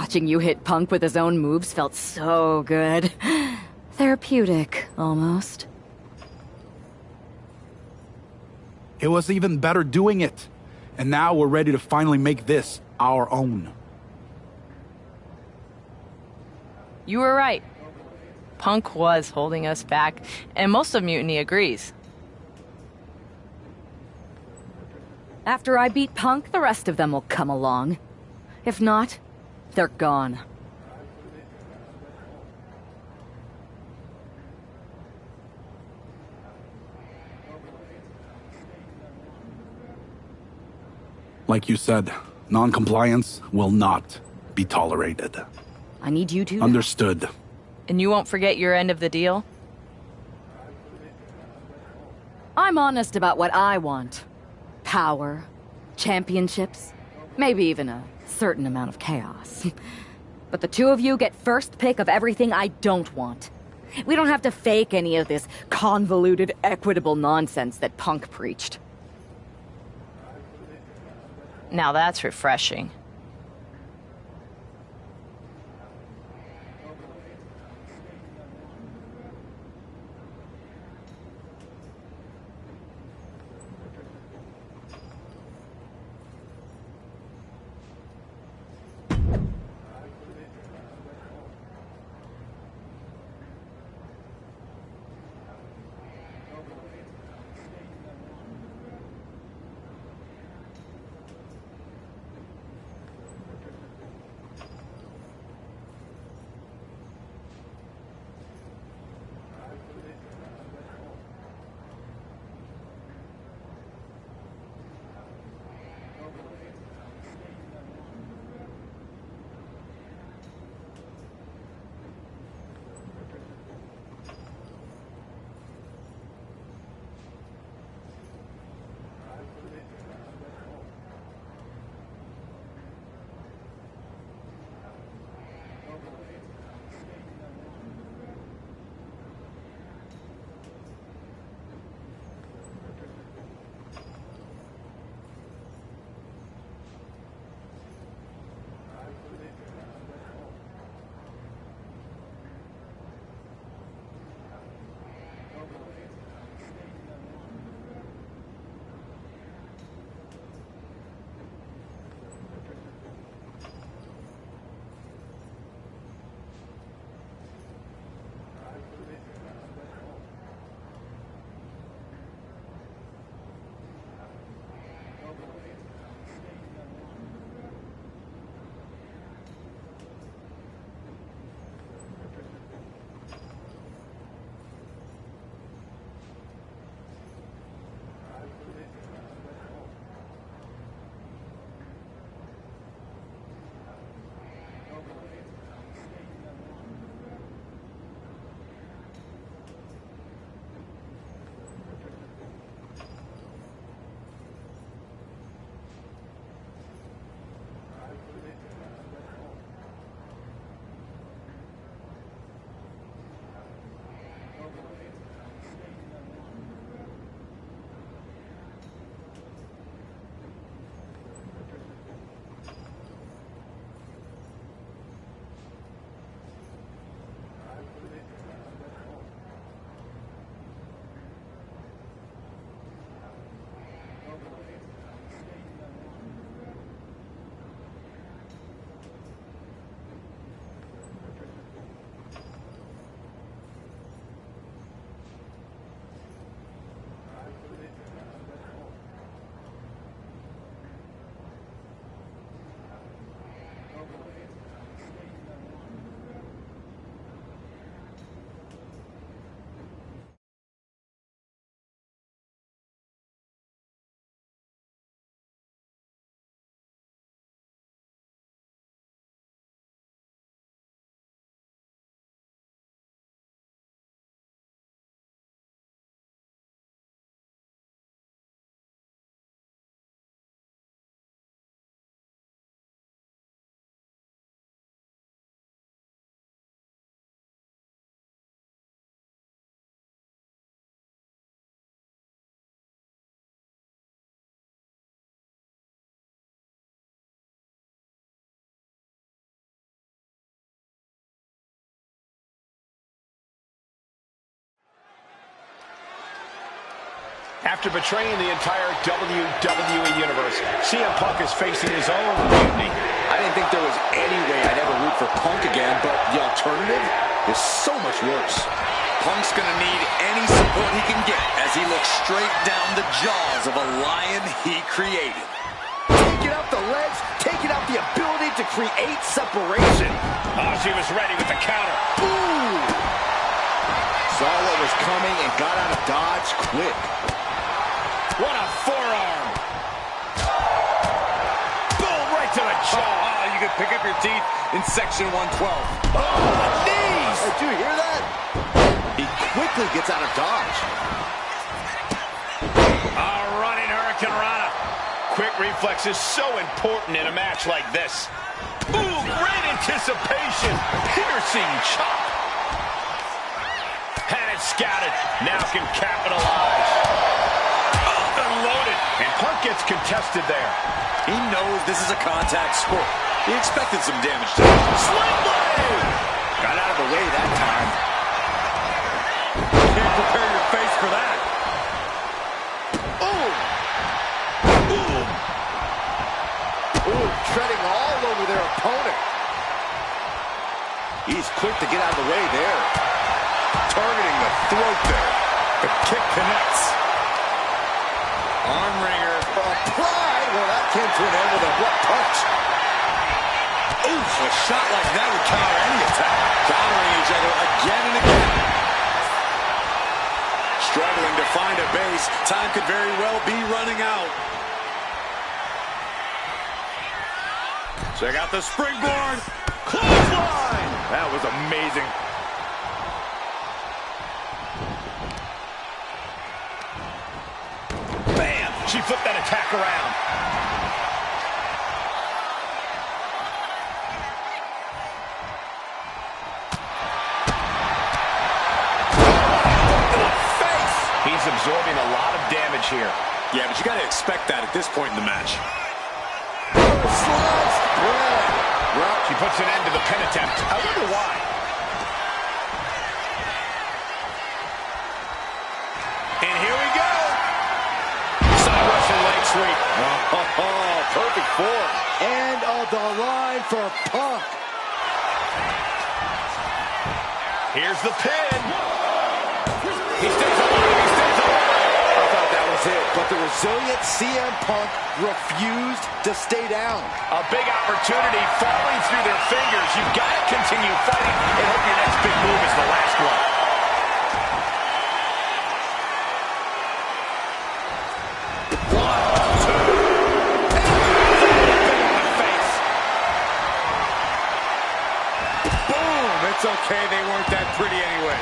Watching you hit Punk with his own moves felt so good. Therapeutic, almost. It was even better doing it. And now we're ready to finally make this our own. You were right. Punk was holding us back, and most of Mutiny agrees. After I beat Punk, the rest of them will come along. If not, they're gone. Like you said, non-compliance will not be tolerated. I need you to... Understood. And you won't forget your end of the deal? I'm honest about what I want. Power, championships, maybe even a certain amount of chaos. But the two of you get first pick of everything I don't want. We don't have to fake any of this convoluted, equitable nonsense that Punk preached. Now that's refreshing. After betraying the entire WWE Universe, CM Punk is facing his own mutiny. I didn't think there was any way I'd ever root for Punk again, but the alternative is so much worse. Punk's gonna need any support he can get as he looks straight down the jaws of a lion he created. Taking out the legs, taking out the ability to create separation. Oh, she was ready with the counter. Boom! Saw what was coming and got out of dodge quick. What a forearm. Boom, right to the jaw. Oh, you could pick up your teeth in section 112. Oh, knees! Hey, did you hear that? He quickly gets out of dodge. Running Hurricane Rana. Quick reflex is so important in a match like this. Ooh, great anticipation. Piercing chop. Had it scouted. Now can capitalize. Oh, unloaded. And Punk gets contested there. He knows this is a contact sport. He expected some damage to him. Sling blade! Got out of the way that time. Can't prepare your face for that. Ooh, treading all over their opponent. He's quick to get out of the way there. Targeting the throat there. The kick connects. Arm wringer. Applied. Well, that came to an end with a abrupt punch. Oof, a shot like that would counter any attack. Countering each other again and again. Struggling to find a base. Time could very well be running out. Check out the springboard. Clothesline. That was amazing. Bam! She flipped that attack around. Face! He's absorbing a lot of damage here. Yeah, but you got to expect that at this point in the match. Well, she puts an end to the pin attempt. I wonder why. And here we go. Side Russian leg sweep. Oh, perfect form. And on the line for Punk. Here's the pin. He stays alive. He stays alive. I thought that was it, but the resilient CM Punk refused to stay down. A big opportunity falling through their fingers. You've got to continue fighting and hope your next big move is the last one. It's okay, they weren't that pretty anyway.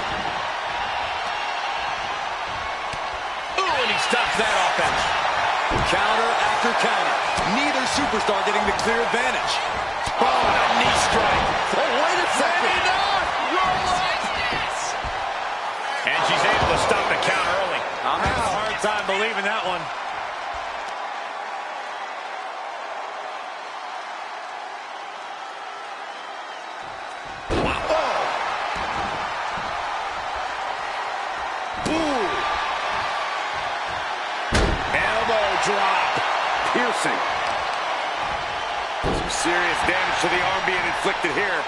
Ooh, and he stops that offense. Counter after counter. Neither superstar getting the clear advantage. Oh, a knee strike. Oh, wait a second. Maybe not. Roll up. And she's able to stop the count early. I'm having a hard time believing that one. Drop. Piercing. Some serious damage to the arm being inflicted here.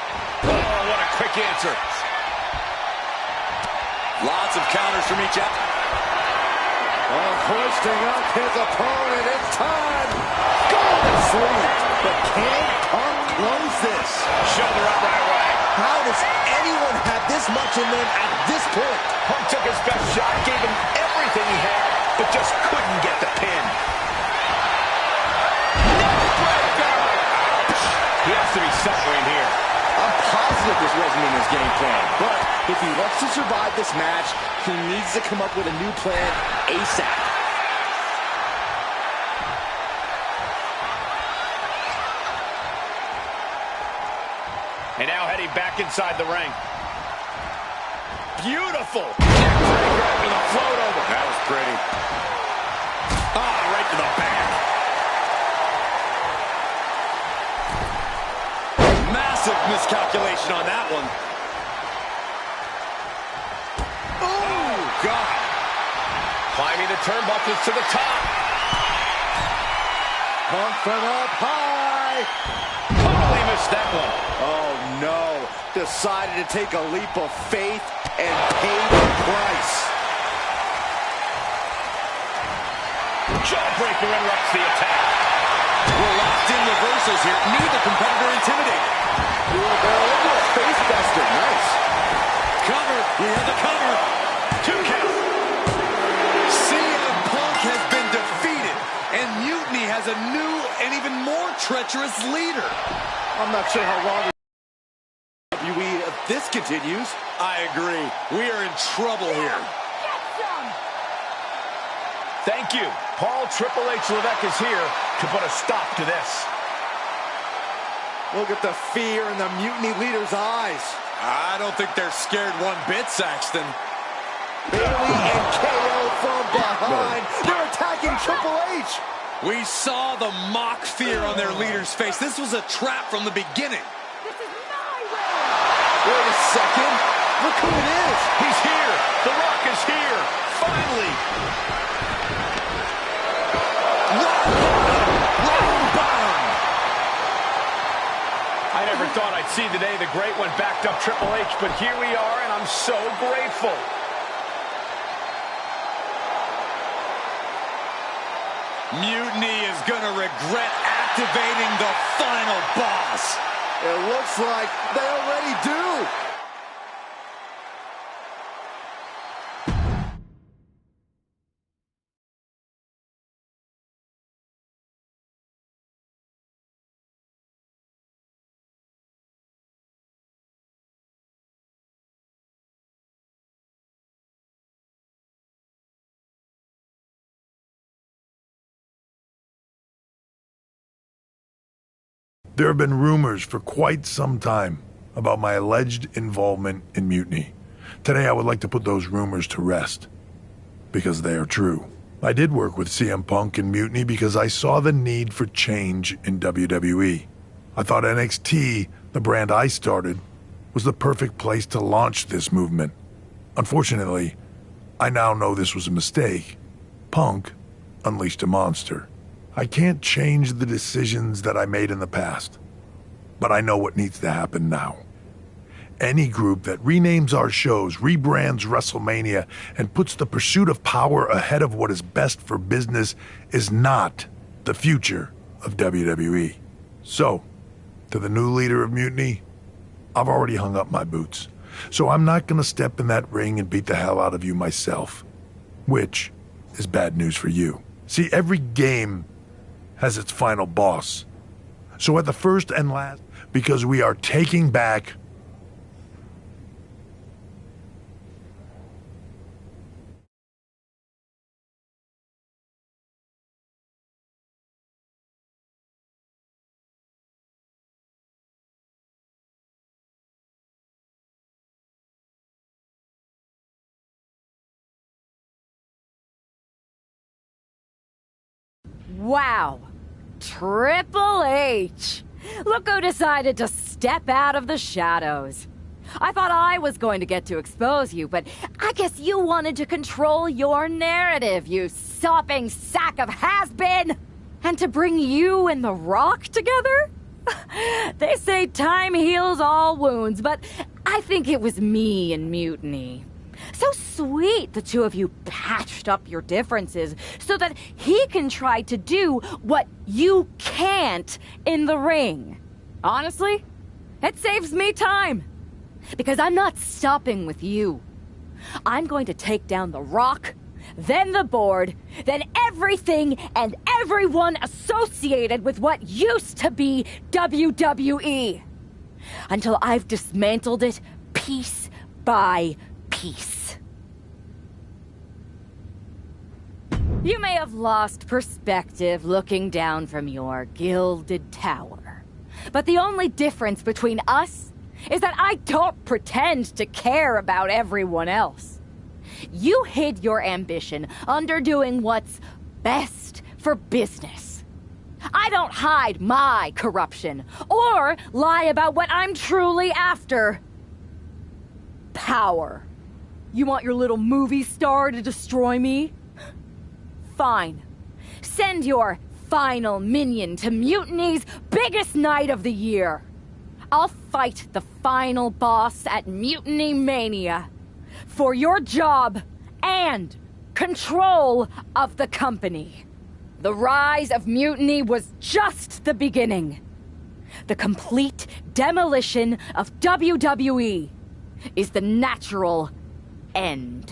Oh, what a quick answer. Lots of counters from each end. Hoisting up his opponent. It's time. Golden sleeve. But can Punk close this? Shoulder up right away. How does anyone have this much in them at this point? Punk took his best shot, gave him everything he had, but just couldn't get the pin. He has to be suffering here. I'm positive this wasn't in his game plan, but if he wants to survive this match, he needs to come up with a new plan ASAP. And now heading back inside the ring. Beautiful. Neckbreaker with a float over. That was pretty. Right to the back. Massive miscalculation on that one. Oh, God. Climbing the turnbuckles to the top. Punk from up high. Totally missed that one. Oh, no. Decided to take a leap of faith and pay the price. Jawbreaker interrupts the attack. We're locked in reversals here. Neither competitor intimidated. Wheelbarrow into a face buster. Nice. Cover. We have the cover. 2 count. CM Punk has been defeated, and Mutiny has a new and even more treacherous leader. I'm not sure how long WWE if this continues. I agree. We are in trouble here. Get some! Thank you. Paul Triple H Levesque is here to put a stop to this. Look at the fear in the Mutiny leader's eyes. I don't think they're scared one bit, Saxton. Bailey and KO from behind. They're attacking Triple H. We saw the mock fear on their leader's face. This was a trap from the beginning. This is my way! Wait a second. Look who it is. He's here. The Rock is here. Finally. I never thought I'd see the day the Great One backed up Triple H, but here we are, and I'm so grateful. Mutiny is going to regret activating the final boss. It looks like they already do. There have been rumors for quite some time about my alleged involvement in Mutiny. Today I would like to put those rumors to rest, because they are true. I did work with CM Punk in Mutiny because I saw the need for change in WWE. I thought NXT, the brand I started, was the perfect place to launch this movement. Unfortunately, I now know this was a mistake. Punk unleashed a monster. I can't change the decisions that I made in the past, but I know what needs to happen now. Any group that renames our shows, rebrands WrestleMania, and puts the pursuit of power ahead of what is best for business is not the future of WWE. So, to the new leader of Mutiny, I've already hung up my boots. So I'm not gonna step in that ring and beat the hell out of you myself, which is bad news for you. See, every game has its final boss. So at the first and last, because we are taking back Wow. Triple H. Look who decided to step out of the shadows. I thought I was going to get to expose you, but I guess you wanted to control your narrative, you sopping sack of has-been. And to bring you and The Rock together? They say time heals all wounds, but I think it was me and Mutiny. So sweet the two of you patched up your differences so that he can try to do what you can't in the ring. Honestly, it saves me time. Because I'm not stopping with you. I'm going to take down The Rock, then the board, then everything and everyone associated with what used to be WWE. Until I've dismantled it piece by piece. You may have lost perspective looking down from your gilded tower. But the only difference between us is that I don't pretend to care about everyone else. You hid your ambition under doing what's best for business. I don't hide my corruption or lie about what I'm truly after. Power. You want your little movie star to destroy me? Fine. Send your final minion to Mutiny's biggest night of the year. I'll fight the final boss at Mutiny Mania. For your job and control of the company. The rise of Mutiny was just the beginning. The complete demolition of WWE is the natural end.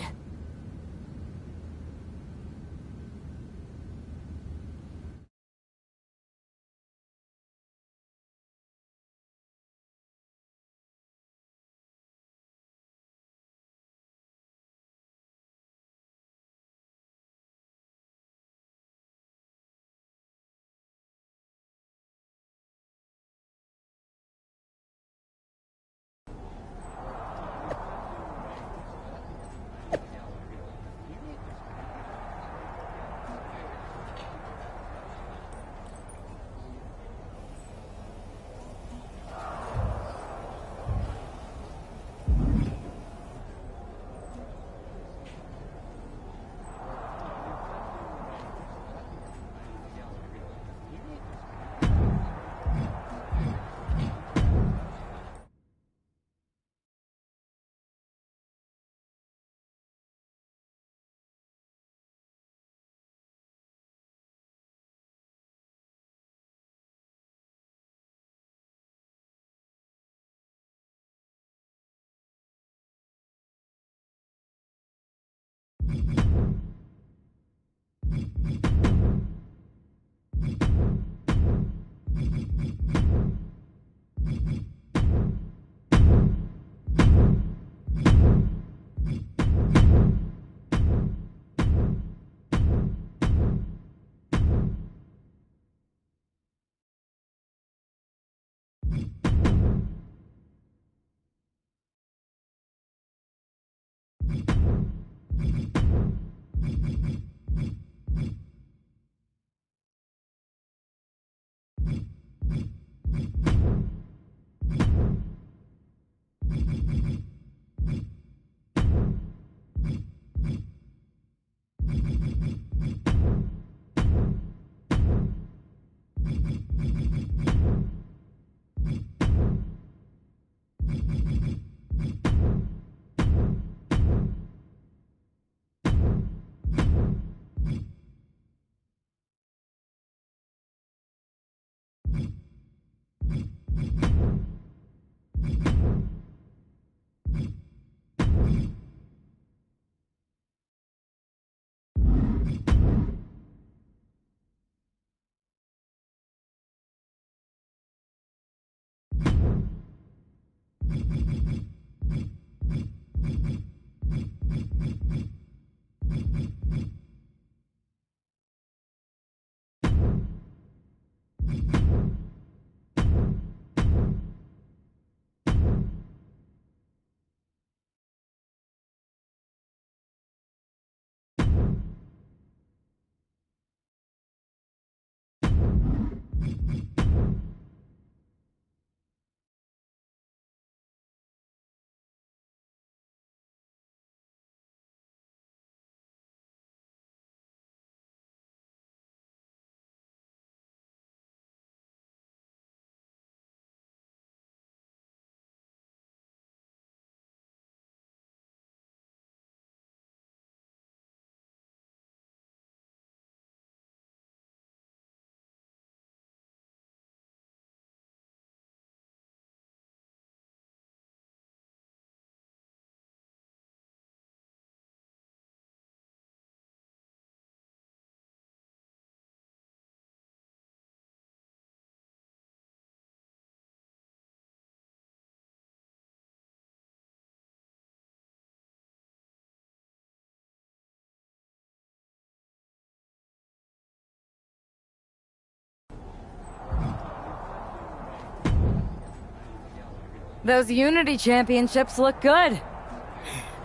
Those Unity Championships look good.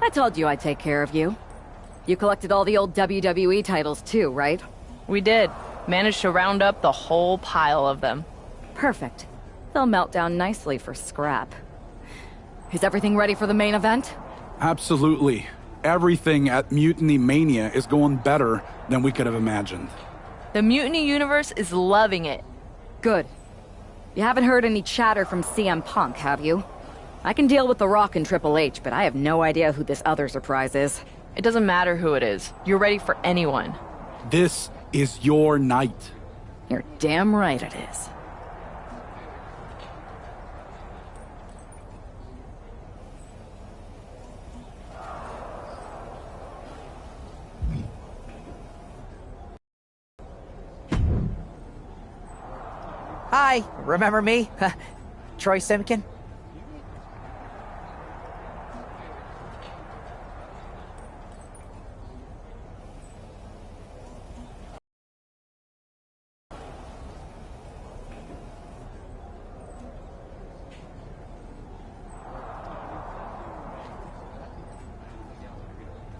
I told you I'd take care of you. You collected all the old WWE titles too, right? We did. Managed to round up the whole pile of them. Perfect. They'll melt down nicely for scrap. Is everything ready for the main event? Absolutely. Everything at Mutiny Mania is going better than we could have imagined. The Mutiny Universe is loving it. Good. You haven't heard any chatter from CM Punk, have you? I can deal with The Rock and Triple H, but I have no idea who this other surprise is. It doesn't matter who it is. You're ready for anyone. This is your night. You're damn right it is. Hi, remember me? Troy Simkin?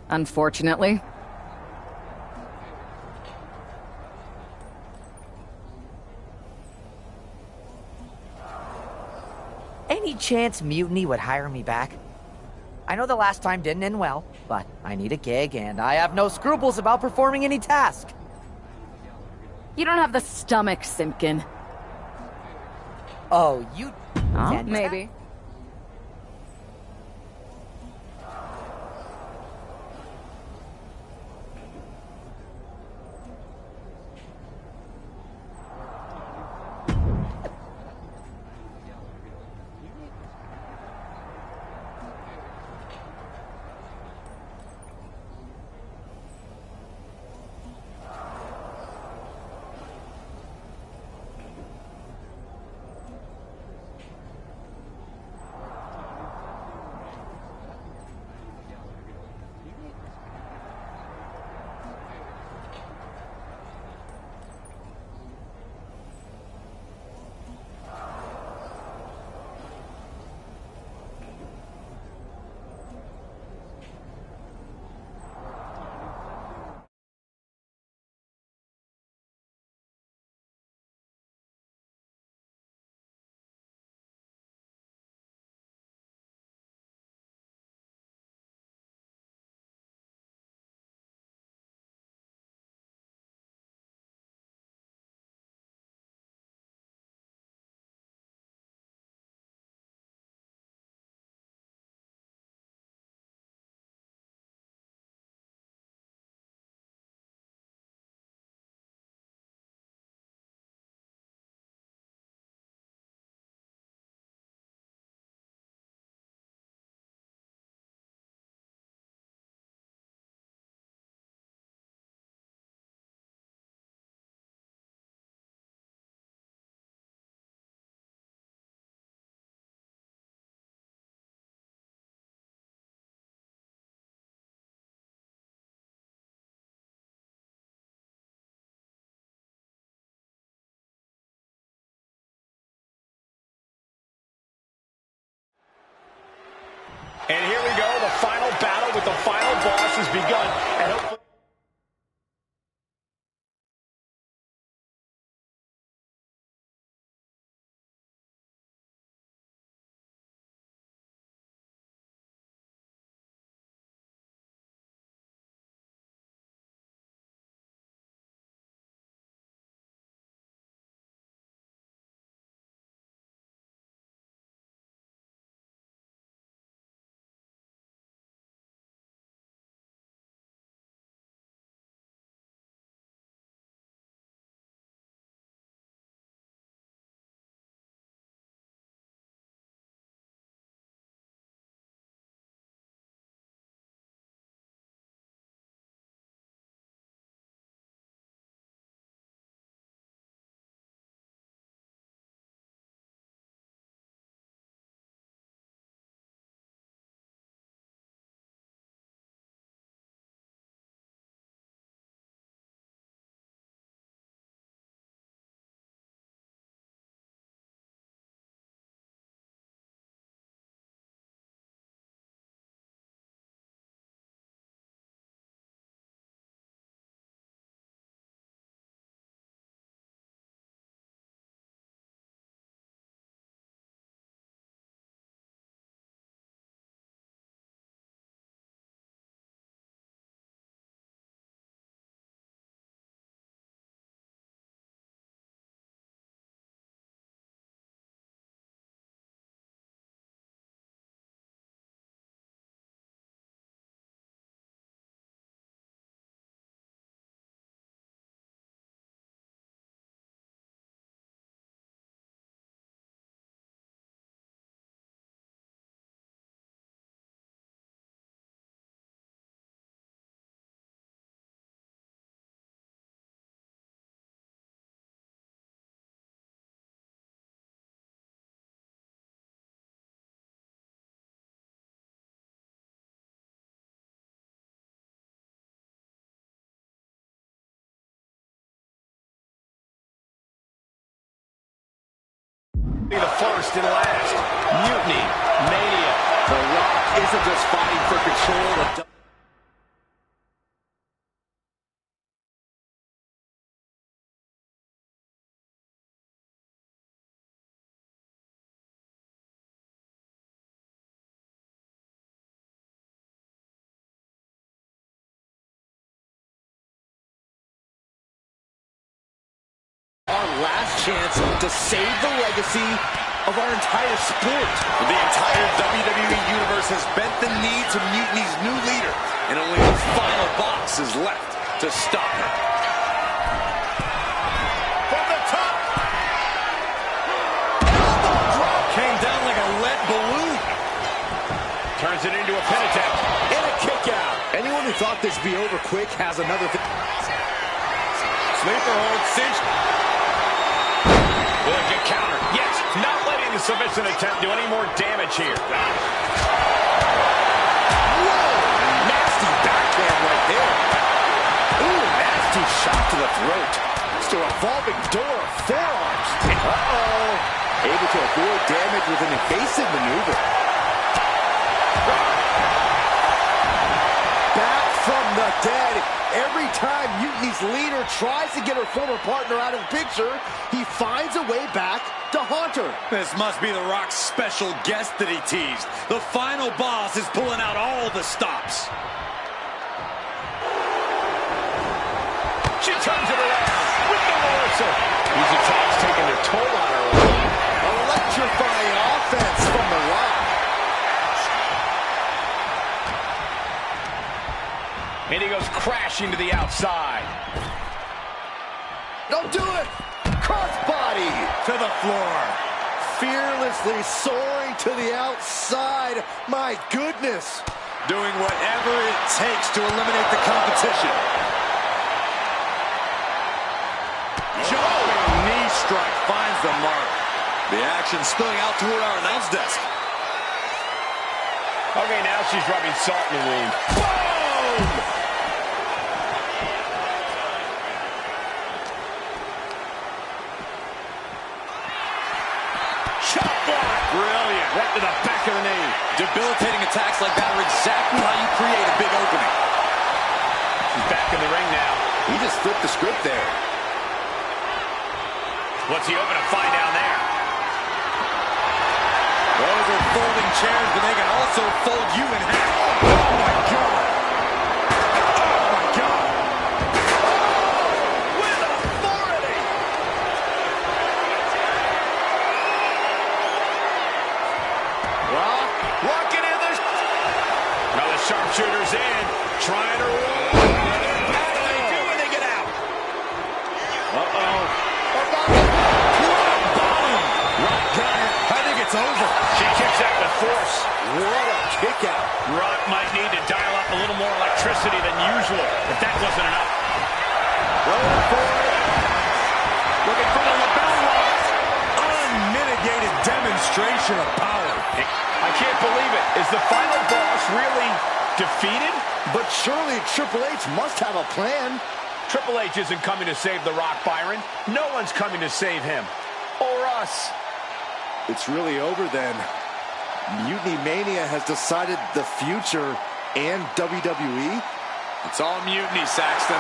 Unfortunately. Any chance Mutiny would hire me back? I know the last time didn't end well, but I need a gig and I have no scruples about performing any task. You don't have the stomach, Simpkin. Oh, you... Oh, maybe. And here we go, the final battle with the final boss has begun. And hopefully Be the first and last. Mutiny, Mania. The Rock isn't just fighting for control of our last chance to save the legacy of our entire sport. The entire WWE Universe has bent the knee to Mutiny's new leader, and only the final boss is left to stop him. From the top. Elbow drop came down like a lead balloon. Turns it into a pin attempt. And a kick out. Anyone who thought this would be over quick has another thing. Sleeper hold, cinch. Will it get countered? Yes, not letting the submission attempt do any more damage here. Whoa! Nasty backhand right there. Ooh, nasty shot to the throat. Just a revolving door of forearms. Uh-oh. Able to avoid damage with an evasive maneuver. Back from the dead. Every time Mutiny's leader tries to get her former partner out of the picture, he finds a way back to haunt her. This must be The Rock's special guest that he teased. The final boss is pulling out all the stops. She turns it around with the reversal. These attacks taking their toll on her. Electrifying offense from The Rock. And he goes crashing to the outside. Don't do it! Crossbody to the floor. Fearlessly soaring to the outside. My goodness. Doing whatever it takes to eliminate the competition. Jumping knee strike finds the mark. The action spilling out toward our announce desk. Okay, now she's rubbing salt in the wound. Boom! Brilliant. Right to the back of the knee. Debilitating attacks like that are exactly how you create a big opening. He's back in the ring now. He just flipped the script there. What's he hoping to find down there? Those are folding chairs, but they can also fold you in half. Oh, my God. Oh, my God. Oh, with authority. Walking in this. Now the sharpshooter's in. Trying to roll. What do they do when they get out? Uh-oh. Rock got it. I think it's over. She kicks out with force. What a kick out. Rock might need to dial up a little more electricity than usual, but that wasn't enough. Going for it. Looking for the lapel lock. Unmitigated demonstration of power. I can't believe it. Is the final boss really defeated? But surely Triple H must have a plan. Triple H isn't coming to save The Rock, Byron. No one's coming to save him. Or us. It's really over then. Mutiny Mania has decided the future and WWE. It's all mutiny, Saxton.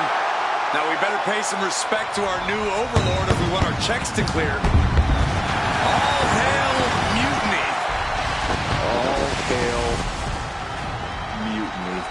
Now we better pay some respect to our new overlord if we want our checks to clear. All hail mutiny. All hail mutiny.